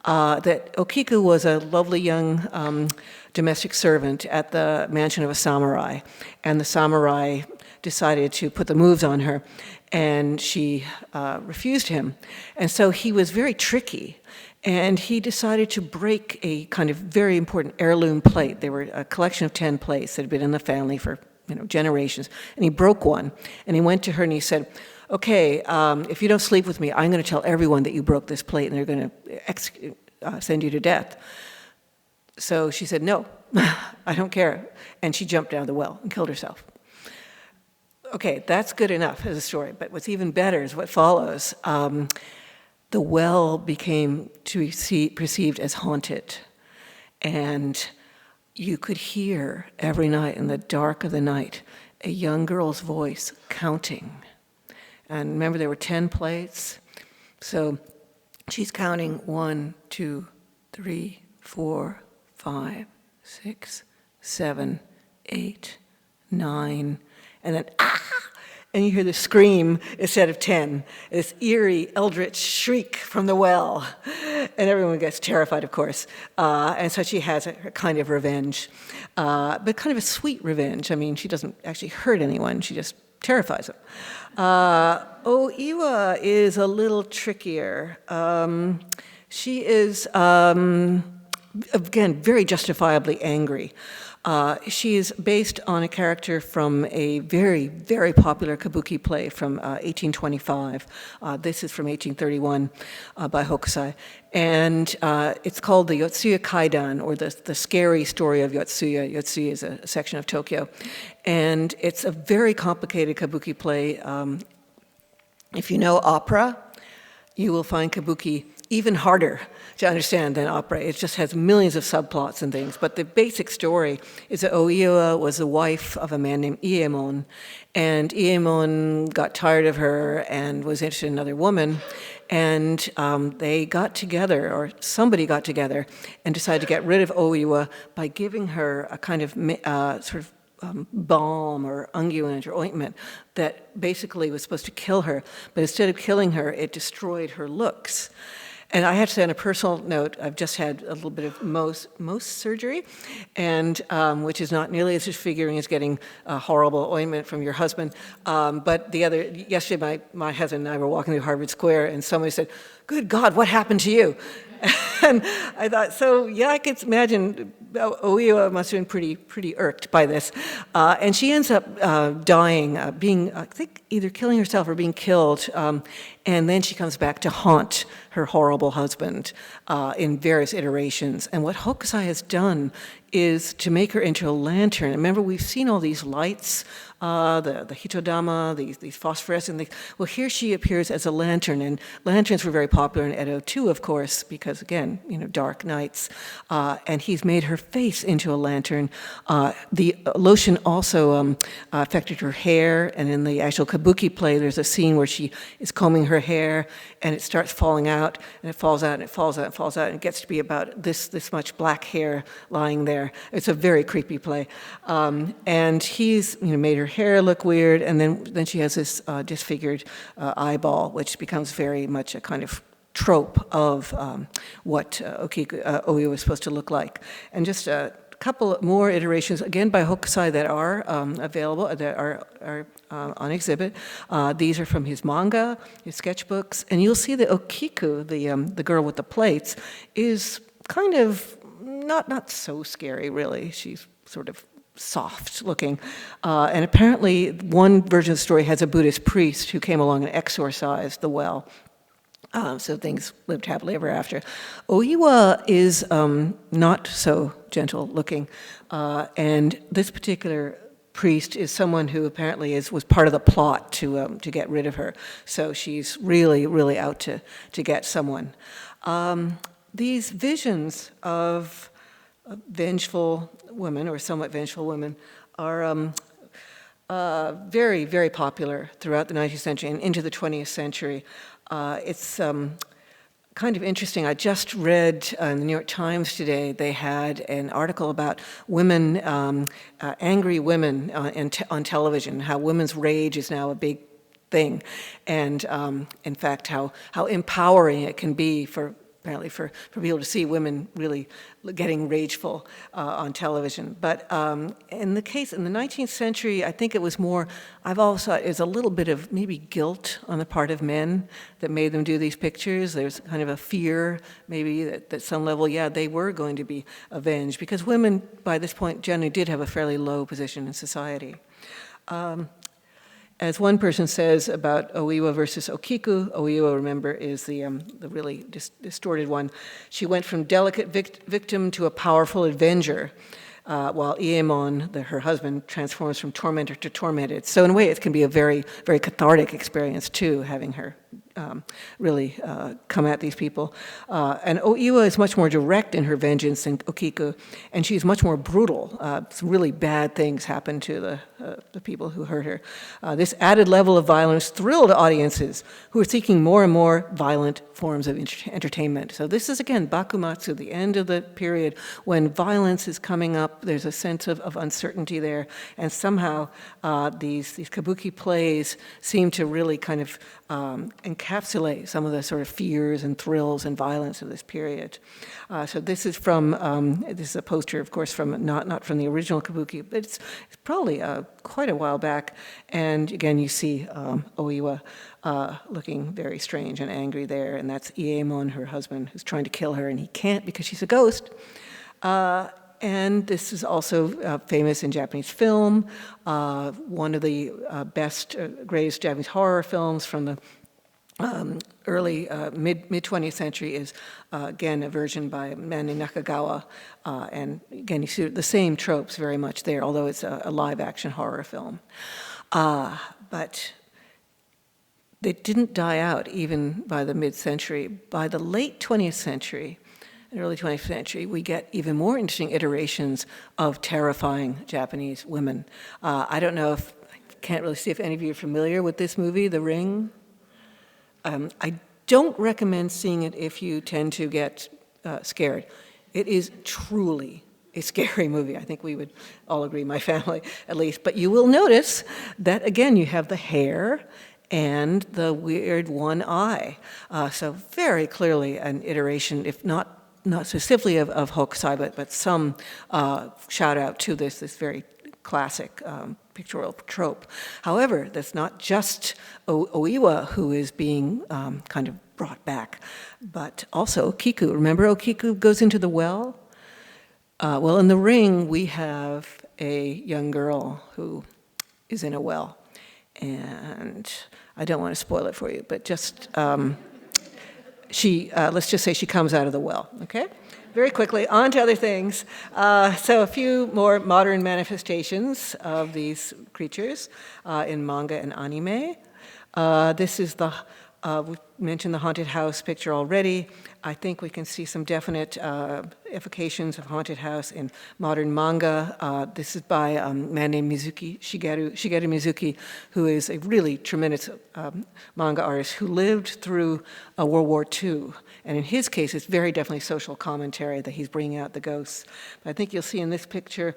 that Okiku was a lovely young domestic servant at the mansion of a samurai, and the samurai decided to put the moves on her, and she refused him. And so he was very tricky, and he decided to break a kind of very important heirloom plate. There were a collection of 10 plates that had been in the family for generations, and he broke one, and he went to her and he said, okay, if you don't sleep with me, I'm going to tell everyone that you broke this plate, and they're going to send you to death. So she said, no, I don't care, and she jumped down the well and killed herself. Okay, that's good enough as a story, but what's even better is what follows. The well became perceived as haunted, and you could hear every night in the dark of the night a young girl's voice counting. And remember, there were 10 plates, so she's counting 1, 2, 3, 4, 5, 6, 7, 8, 9, and then, and you hear the scream instead of 10, this eerie, eldritch shriek from the well. And everyone gets terrified, of course. And so she has her kind of revenge, but kind of a sweet revenge. I mean, she doesn't actually hurt anyone, she just terrifies them. Oiwa is a little trickier. She is, again, very justifiably angry. She is based on a character from a very, very popular kabuki play from 1825. This is from 1831 by Hokusai. And it's called the Yotsuya Kaidan, or the scary story of Yotsuya. Yotsuya is a section of Tokyo. And it's a very complicated kabuki play. If you know opera, you will find kabuki even harder to understand than opera. It just has millions of subplots and things. But the basic story is that Oiwa was the wife of a man named Iemon, and Iemon got tired of her and was interested in another woman, and they got together, or somebody got together, and decided to get rid of Oiwa by giving her a kind of sort of balm or unguent or ointment that basically was supposed to kill her, but instead of killing her, it destroyed her looks. And I have to say, on a personal note, I've just had a little bit of Mohs surgery, and which is not nearly as disfiguring as getting a horrible ointment from your husband. But yesterday, my husband and I were walking through Harvard Square, and somebody said, "Good God, what happened to you?" And I thought, so yeah, I could imagine Oiwa must have been pretty irked by this. And she ends up dying, being, I think, either killing herself or being killed. and then she comes back to haunt her horrible husband in various iterations. And what Hokusai has done is to make her into a lantern. Remember, we've seen all these lights, the hitodama, these phosphorescent things. Well, here she appears as a lantern, and lanterns were very popular in Edo too, of course, because again, dark nights. And he's made her face into a lantern. The lotion also affected her hair, and in the actual kabuki play, there's a scene where she is combing her hair, and it starts falling out, and it falls out, and it falls out, and it falls out, and it gets to be about this much black hair lying there. It's a very creepy play. And he's made her hair look weird, and then she has this disfigured eyeball, which becomes very much a kind of trope of what Oiwa was supposed to look like. And just a couple more iterations, again by Hokusai, that are available, that are on exhibit. These are from his manga, his sketchbooks, and you'll see that Okiku, the girl with the plates, is kind of not so scary, really. She's sort of soft looking. And apparently one version of the story has a Buddhist priest who came along and exorcised the well. So things lived happily ever after. Oiwa is not so gentle looking. And this particular priest is someone who apparently was part of the plot to get rid of her. So she's really, really out to get someone. These visions of vengeful women, or somewhat vengeful women, are very, very popular throughout the 19th century and into the 20th century. It's kind of interesting. I just read in the New York Times today, they had an article about women, angry women on television, how women's rage is now a big thing. And in fact, how empowering it can be apparently for people to see women really getting rageful on television. But in the 19th century, I think it was more, I've always thought it was a little bit of maybe guilt on the part of men that made them do these pictures. There's kind of a fear, maybe, that at some level, they were going to be avenged, because women, by this point, generally did have a fairly low position in society. As one person says about Oiwa versus Okiku, Oiwa, remember, is the really distorted one. She went from delicate victim to a powerful avenger, while Iemon, her husband, transforms from tormentor to tormented. So in a way, it can be a very, very cathartic experience, too, having her really come at these people. And Oiwa is much more direct in her vengeance than Okiku, and she's much more brutal. Some really bad things happen to the people who hurt her. This added level of violence thrilled audiences who are seeking more and more violent forms of entertainment. So this is, again, Bakumatsu, the end of the period when violence is coming up. There's a sense of uncertainty there, and somehow these kabuki plays seem to really kind of encapsulate some of the sort of fears and thrills and violence of this period. So this is this is a poster, of course, from not from the original kabuki, but it's probably quite a while back. And again, you see Oiwa looking very strange and angry there, and that's Iemon, her husband, who's trying to kill her, and he can't because she's a ghost. And this is also famous in Japanese film. One of the greatest Japanese horror films from the early mid-20th century is, again, a version by a man named Nakagawa. And again, you see the same tropes very much there, although it's a live-action horror film. But they didn't die out even by the mid-century. By the late 20th century, early 20th century, we get even more interesting iterations of terrifying Japanese women. I don't know I can't really see if any of you are familiar with this movie, The Ring. I don't recommend seeing it if you tend to get scared. It is truly a scary movie. I think we would all agree, my family at least. But you will notice that, again, you have the hair and the weird one eye. So very clearly an iteration, if not specifically of Hokusai, but some shout out to this very classic pictorial trope. However, that's not just Oiwa who is being kind of brought back, but also Okiku. Remember Okiku goes into the well? Well, in The Ring, we have a young girl who is in a well. And I don't want to spoil it for you, but just let's just say she comes out of the well, okay? Very quickly, on to other things. So a few more modern manifestations of these creatures in manga and anime. This is we mentioned the haunted house picture already. I think we can see some definite evocations of haunted house in modern manga. This is by a man named Shigeru Mizuki, who is a really tremendous manga artist who lived through World War II. And in his case, it's very definitely social commentary that he's bringing out the ghosts. But I think you'll see in this picture,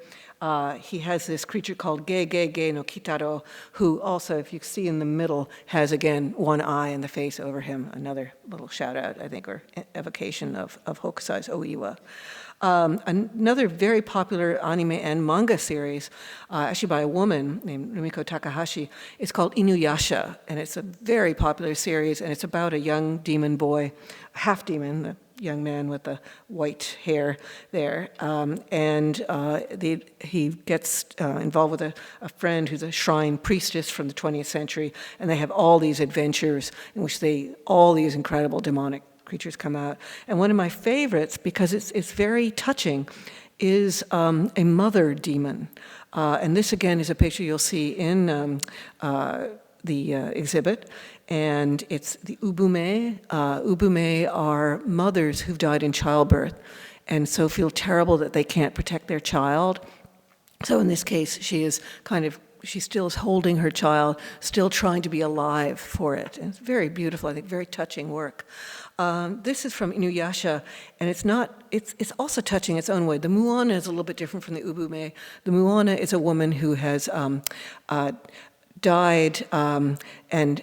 he has this creature called Ge Ge Ge no Kitaro, who also, if you see in the middle, has again one eye in the face over him. Another little shout out, I think, or evocation of Hokusai's Oiwa. Another very popular anime and manga series, actually by a woman named Rumiko Takahashi, is called Inuyasha, and it's a very popular series, and it's about a young demon boy, half demon, the young man with the white hair there, he gets involved with a friend who's a shrine priestess from the 20th century, and they have all these adventures in which all these incredible demonic creatures come out. And one of my favorites, because it's very touching, is a mother demon. And this, again, is a picture you'll see in the exhibit. And it's the ubume. Ubume are mothers who've died in childbirth and so feel terrible that they can't protect their child. So in this case, she still is holding her child, still trying to be alive for it. And it's very beautiful, I think, very touching work. This is from Inuyasha, and it's also touching its own way. The Muona is a little bit different from the Ubume. The Muona is a woman who has died and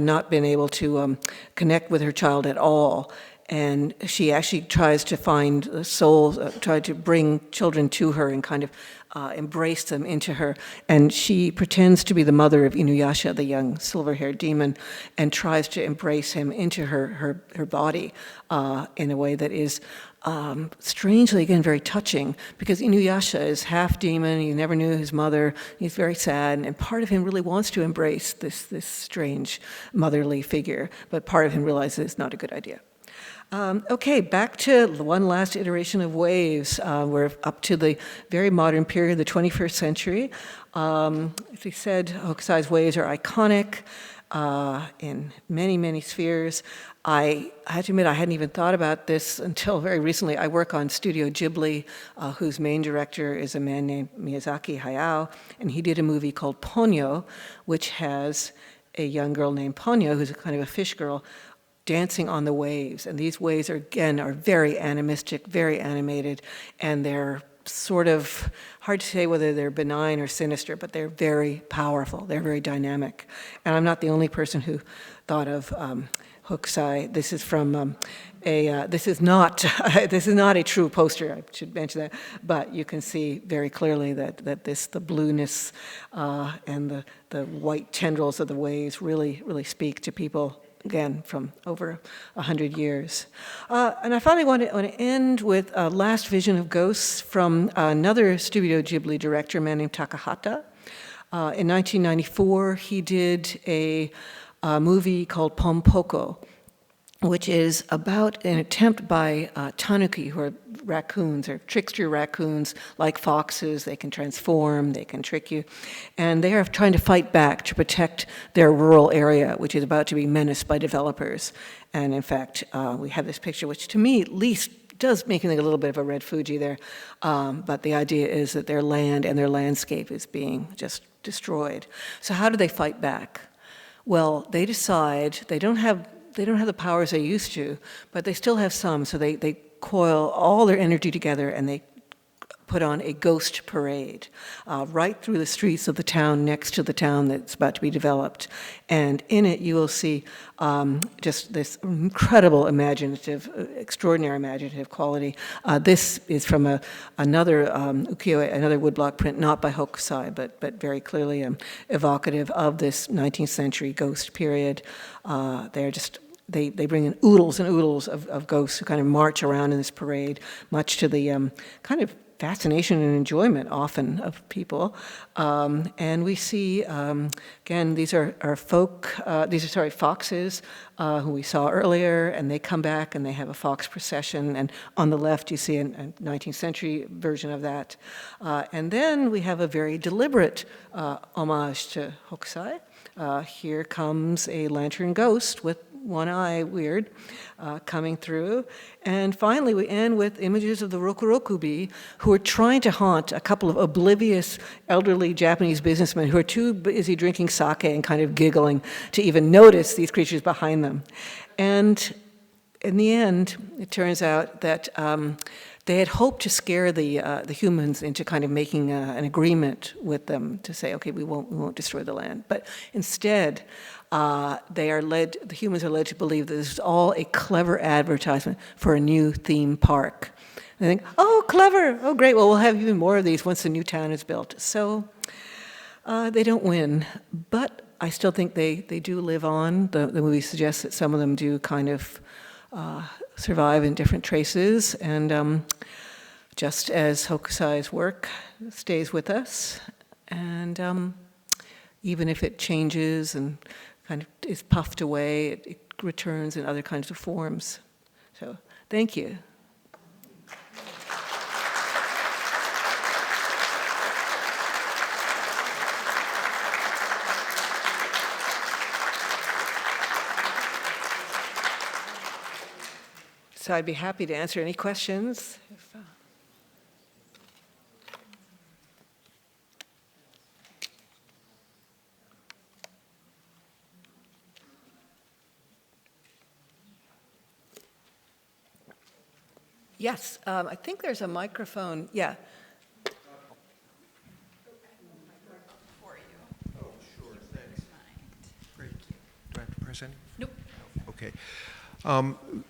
not been able to connect with her child at all. And she actually tries to find souls, try to bring children to her and kind of embrace them into her. And she pretends to be the mother of Inuyasha, the young silver-haired demon, and tries to embrace him into her body in a way that is strangely, again, very touching, because Inuyasha is half demon, he never knew his mother, he's very sad, and part of him really wants to embrace this strange motherly figure, but part of him realizes it's not a good idea. Okay, back to one last iteration of waves. We're up to the very modern period, the 21st century. As we said, Hokusai's waves are iconic in many, many spheres. I have to admit, I hadn't even thought about this until very recently. I work on Studio Ghibli, whose main director is a man named Miyazaki Hayao, and he did a movie called Ponyo, which has a young girl named Ponyo, who's a kind of a fish girl, dancing on the waves. And these waves are very animistic, very animated, and they're sort of hard to say whether they're benign or sinister, but they're very powerful. They're very dynamic. And I'm not the only person who thought of Hokusai. This is from this is not a true poster, I should mention that, but you can see very clearly that the blueness and the white tendrils of the waves really speak to people, again, from over 100 years. And I finally want to end with a last vision of ghosts from another Studio Ghibli director, a man named Takahata. In 1994, he did a movie called Pompoko, which is about an attempt by tanuki, who are raccoons, or trickster raccoons, like foxes. They can transform, they can trick you. And they are trying to fight back to protect their rural area, which is about to be menaced by developers. And in fact, we have this picture, which to me at least does make me think a little bit of a red Fuji there. But the idea is that their land and their landscape is being just destroyed. So how do they fight back? Well, they decide they don't have the powers they used to, but they still have some, so they coil all their energy together and they put on a ghost parade right through the streets of the town next to the town that's about to be developed. And in it you will see just this incredible extraordinary imaginative quality. This is from another ukiyo-e, another woodblock print, not by Hokusai, but very clearly evocative of this 19th century ghost period. They bring in oodles and oodles of ghosts who kind of march around in this parade, much to the kind of fascination and enjoyment often of people. And we see, again, these are foxes who we saw earlier, and they come back and they have a fox procession. And on the left, you see a 19th century version of that. And then we have a very deliberate homage to Hokusai. Here comes a lantern ghost with one eye, weird, coming through. And finally, we end with images of the rokurokubi, who are trying to haunt a couple of oblivious elderly Japanese businessmen who are too busy drinking sake and kind of giggling to even notice these creatures behind them. And in the end, it turns out that they had hoped to scare the humans into kind of making an agreement with them to say, okay, we won't destroy the land. But instead, the humans are led to believe that this is all a clever advertisement for a new theme park. They think, oh, clever, oh, great, well, we'll have even more of these once the new town is built. So they don't win, but I still think they do live on. The movie suggests that some of them do kind of survive in different traces, and just as Hokusai's work stays with us, and even if it changes and kind of is puffed away, it returns in other kinds of forms. So, thank you. So I'd be happy to answer any questions. Yes, I think there's a microphone. Yeah. Oh, sure, thanks. Great. Do I have to press any? Nope. Okay.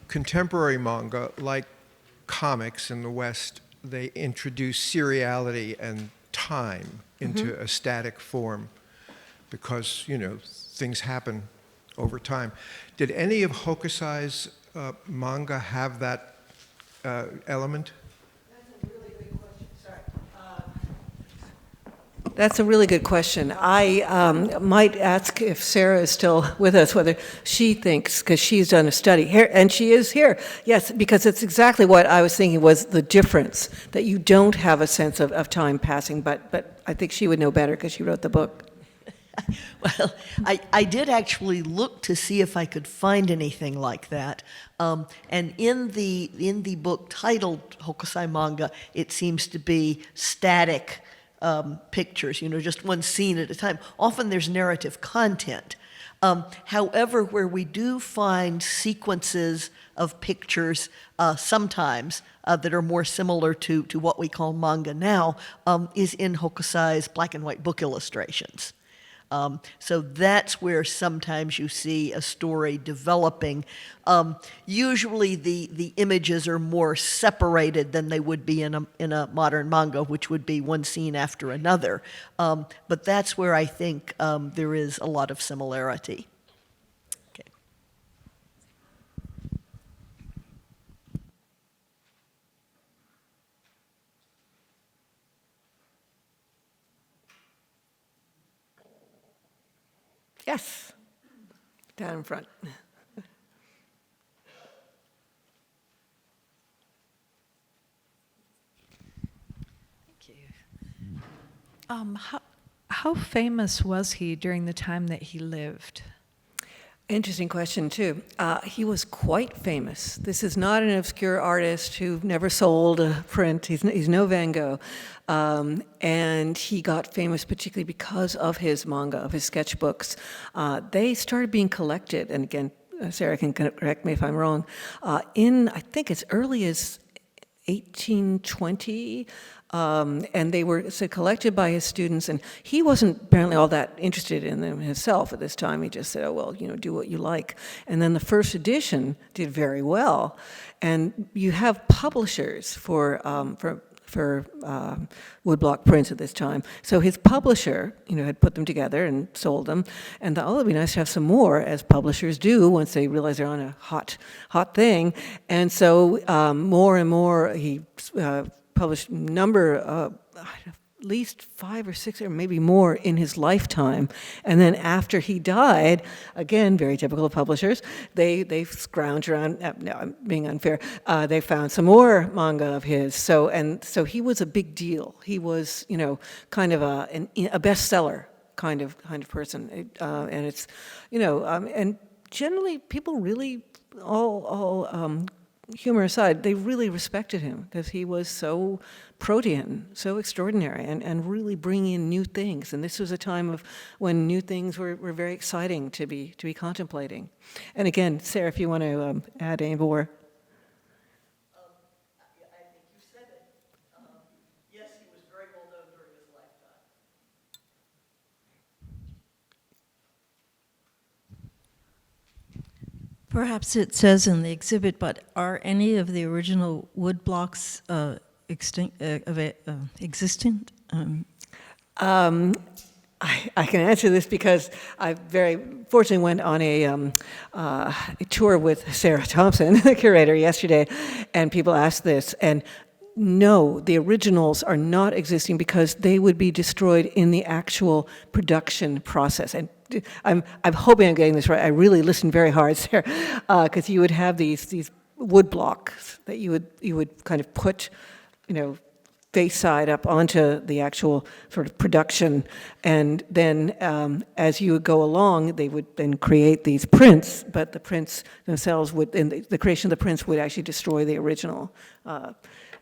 Contemporary manga, like comics in the West, they introduce seriality and time into a static form because, you know, things happen over time. Did any of Hokusai's manga have that element? That's a really good question. I might ask if Sarah is still with us, whether she thinks, because she's done a study here, and she is here. Yes, because it's exactly what I was thinking was the difference, that you don't have a sense of time passing, but I think she would know better because she wrote the book. Well, I did actually look to see if I could find anything like that. And in the book titled Hokusai Manga, it seems to be static pictures, you know, just one scene at a time. Often there's narrative content. However, where we do find sequences of pictures sometimes that are more similar to what we call manga now is in Hokusai's black and white book illustrations. So that's where sometimes you see a story developing. Usually the images are more separated than they would be in a modern manga, which would be one scene after another. But that's where I think there is a lot of similarity. Okay. Yes, down in front. Thank you. How famous was he during the time that he lived? Interesting question, too. He was quite famous. This is not an obscure artist who never sold a print. He's no Van Gogh. And he got famous particularly because of his manga, of his sketchbooks. They started being collected, and again, Sarah can correct me if I'm wrong, in, I think, as early as 1820, and they were collected by his students, and he wasn't apparently all that interested in them himself at this time. He just said, oh, well, you know, do what you like. And then the first edition did very well. And you have publishers for woodblock prints at this time. So his publisher, you know, had put them together and sold them, and thought, oh, it'd be nice to have some more, as publishers do once they realize they're on a hot thing. And so more and more he published a number, at least 5 or 6 or maybe more in his lifetime. And then after he died, again, very typical of publishers, they scrounged around, no, I'm being unfair, they found some more manga of his. So he was a big deal. He was, kind of a bestseller kind of person. And it's, and generally people really, all humor aside, they really respected him because he was so protean, so extraordinary, and really bringing in new things. And this was a time of when new things were very exciting to be contemplating. And again, Sarah, if you want to add any more. I think you said it. Yes, he was very well known during his lifetime. Perhaps it says in the exhibit, but are any of the original wood blocks existent? I can answer this because I very fortunately went on a tour with Sarah Thompson, the curator, yesterday, and people asked this, and no, the originals are not existing because they would be destroyed in the actual production process. And I'm hoping I'm getting this right. I really listened very hard, Sarah, because you would have these wood blocks that you would kind of put, face side up onto the actual sort of production, and then as you would go along, they would then create these prints, but the prints themselves would, in the creation of the prints would actually destroy the original.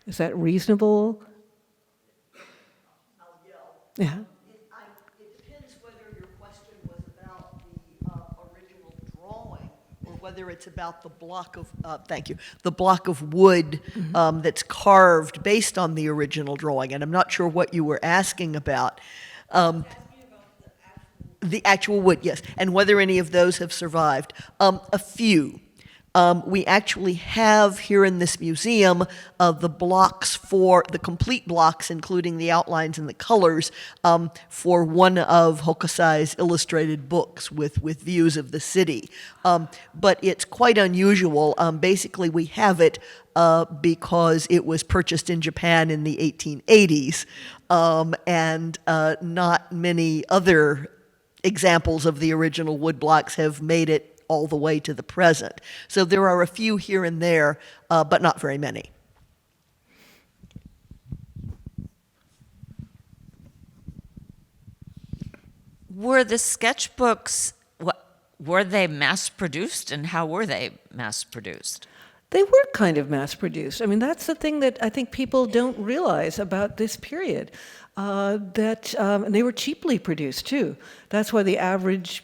Is that reasonable? I'll yell. Yeah. It depends whether your question was about the original drawing or whether it's about the block of, the block of wood that's carved based on the original drawing. And I'm not sure what you were asking about. The actual wood, yes, and whether any of those have survived. A few. We actually have here in this museum the blocks for the complete blocks, including the outlines and the colors, for one of Hokusai's illustrated books with views of the city. But it's quite unusual. Basically, we have it because it was purchased in Japan in the 1880s, and not many other examples of the original woodblocks have made it all the way to the present. So there are a few here and there, but not very many. Were the sketchbooks, were they mass-produced, and how were they mass-produced? They were kind of mass-produced. I mean, that's the thing that I think people don't realize about this period, that they were cheaply produced too. That's why the average,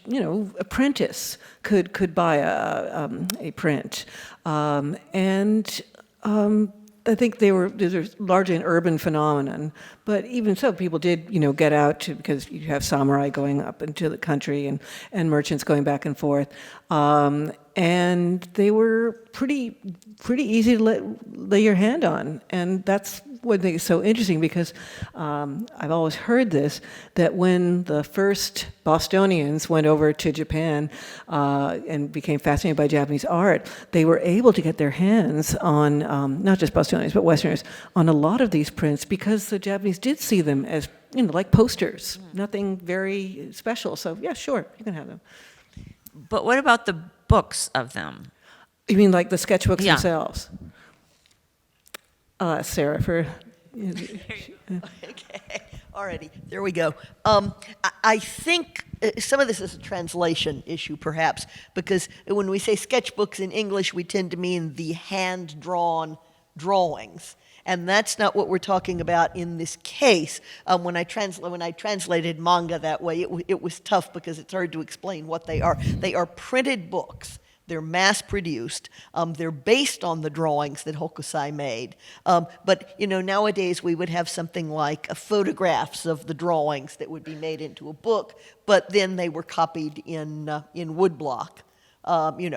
apprentice could buy a print, and I think they're largely an urban phenomenon. But even so, people did, get out because you have samurai going up into the country and merchants going back and forth. And they were pretty easy to lay your hand on. And that's what makes it so interesting, because I've always heard this, that when the first Bostonians went over to Japan and became fascinated by Japanese art, they were able to get their hands on, not just Bostonians, but Westerners, on a lot of these prints because the Japanese did see them as, like posters, nothing very special. So yeah, sure, you can have them. But what about the books of them? You mean like the sketchbooks Yeah. themselves? Sarah, for... Okay, alrighty, there we go. I think some of this is a translation issue, perhaps, because when we say sketchbooks in English, we tend to mean the hand-drawn drawings. And that's not what we're talking about in this case. When I translated manga that way, it was tough because it's hard to explain what they are. They are printed books. They're mass-produced. They're based on the drawings that Hokusai made. But nowadays we would have something like photographs of the drawings that would be made into a book, but then they were copied in woodblock,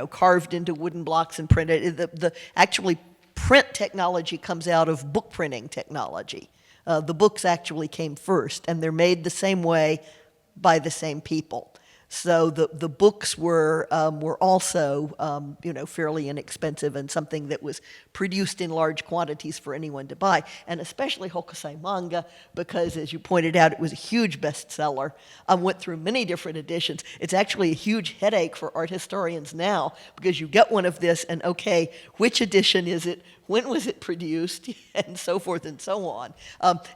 carved into wooden blocks and printed. The actually print technology comes out of book printing technology. The books actually came first, and they're made the same way by the same people. So the books were also fairly inexpensive and something that was produced in large quantities for anyone to buy, and especially Hokusai manga, because as you pointed out, it was a huge bestseller. Went through many different editions. It's actually a huge headache for art historians now, because you get one of this and okay, which edition is it? When was it produced? And so forth and so on.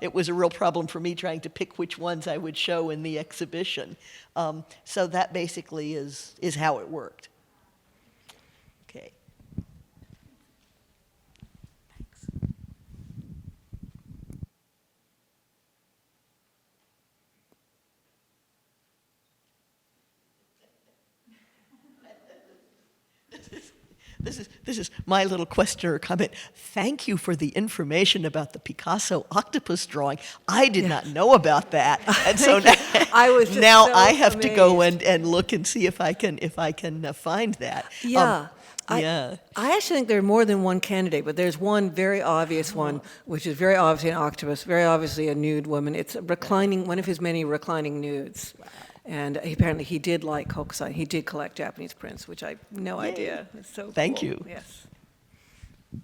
It was a real problem for me trying to pick which ones I would show in the exhibition. So that basically is how it worked. Okay. This is my little question or comment. Thank you for the information about the Picasso octopus drawing. I did not know about that, and so now, I was just now so I have to go amazed. and look and see if I can find that. Yeah. Yeah. I actually think there are more than one candidate, but there's one very obvious one, which is very obviously an octopus, very obviously a nude woman. It's one of his many reclining nudes. And apparently he did like Hokusai. He did collect Japanese prints, which I had no idea. It's so Thank cool. you. Yes. And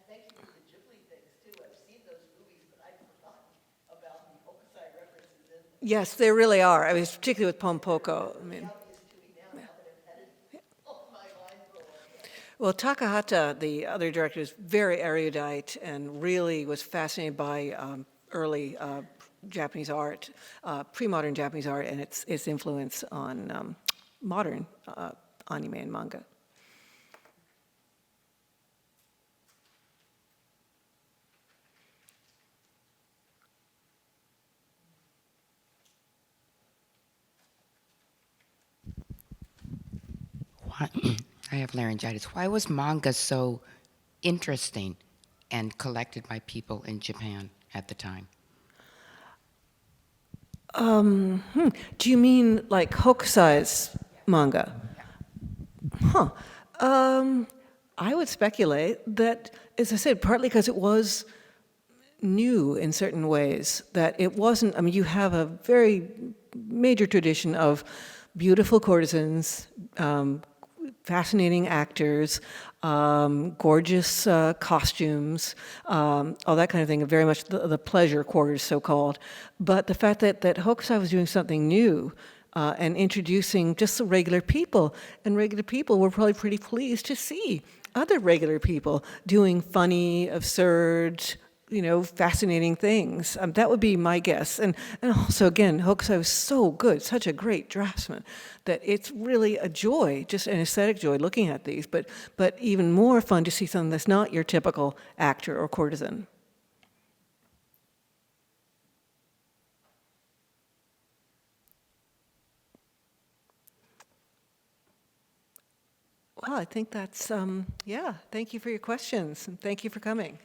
thank you for the Ghibli things too. I've seen those movies, but I'd forgotten about the Hokusai references in them. Yes, there really are. I mean, particularly with Pompoko. I mean, well, Takahata, the other director, is very erudite and really was fascinated by early Japanese art, pre-modern Japanese art, and its influence on modern anime and manga. Why, I have laryngitis. Why was manga so interesting and collected by people in Japan at the time? Do you mean like Hokusai's manga? Huh. I would speculate that, as I said, partly because it was new in certain ways, that it wasn't, I mean, you have a very major tradition of beautiful courtesans, fascinating actors, gorgeous costumes, all that kind of thing, very much the pleasure quarters, so-called. But the fact that Hokusai was doing something new and introducing just the regular people, and regular people were probably pretty pleased to see other regular people doing funny, absurd, fascinating things. That would be my guess. And also, again, Hokusai was so good, such a great draftsman, that it's really a joy, just an aesthetic joy looking at these, but even more fun to see something that's not your typical actor or courtesan. Well, I think that's, yeah, thank you for your questions, and thank you for coming.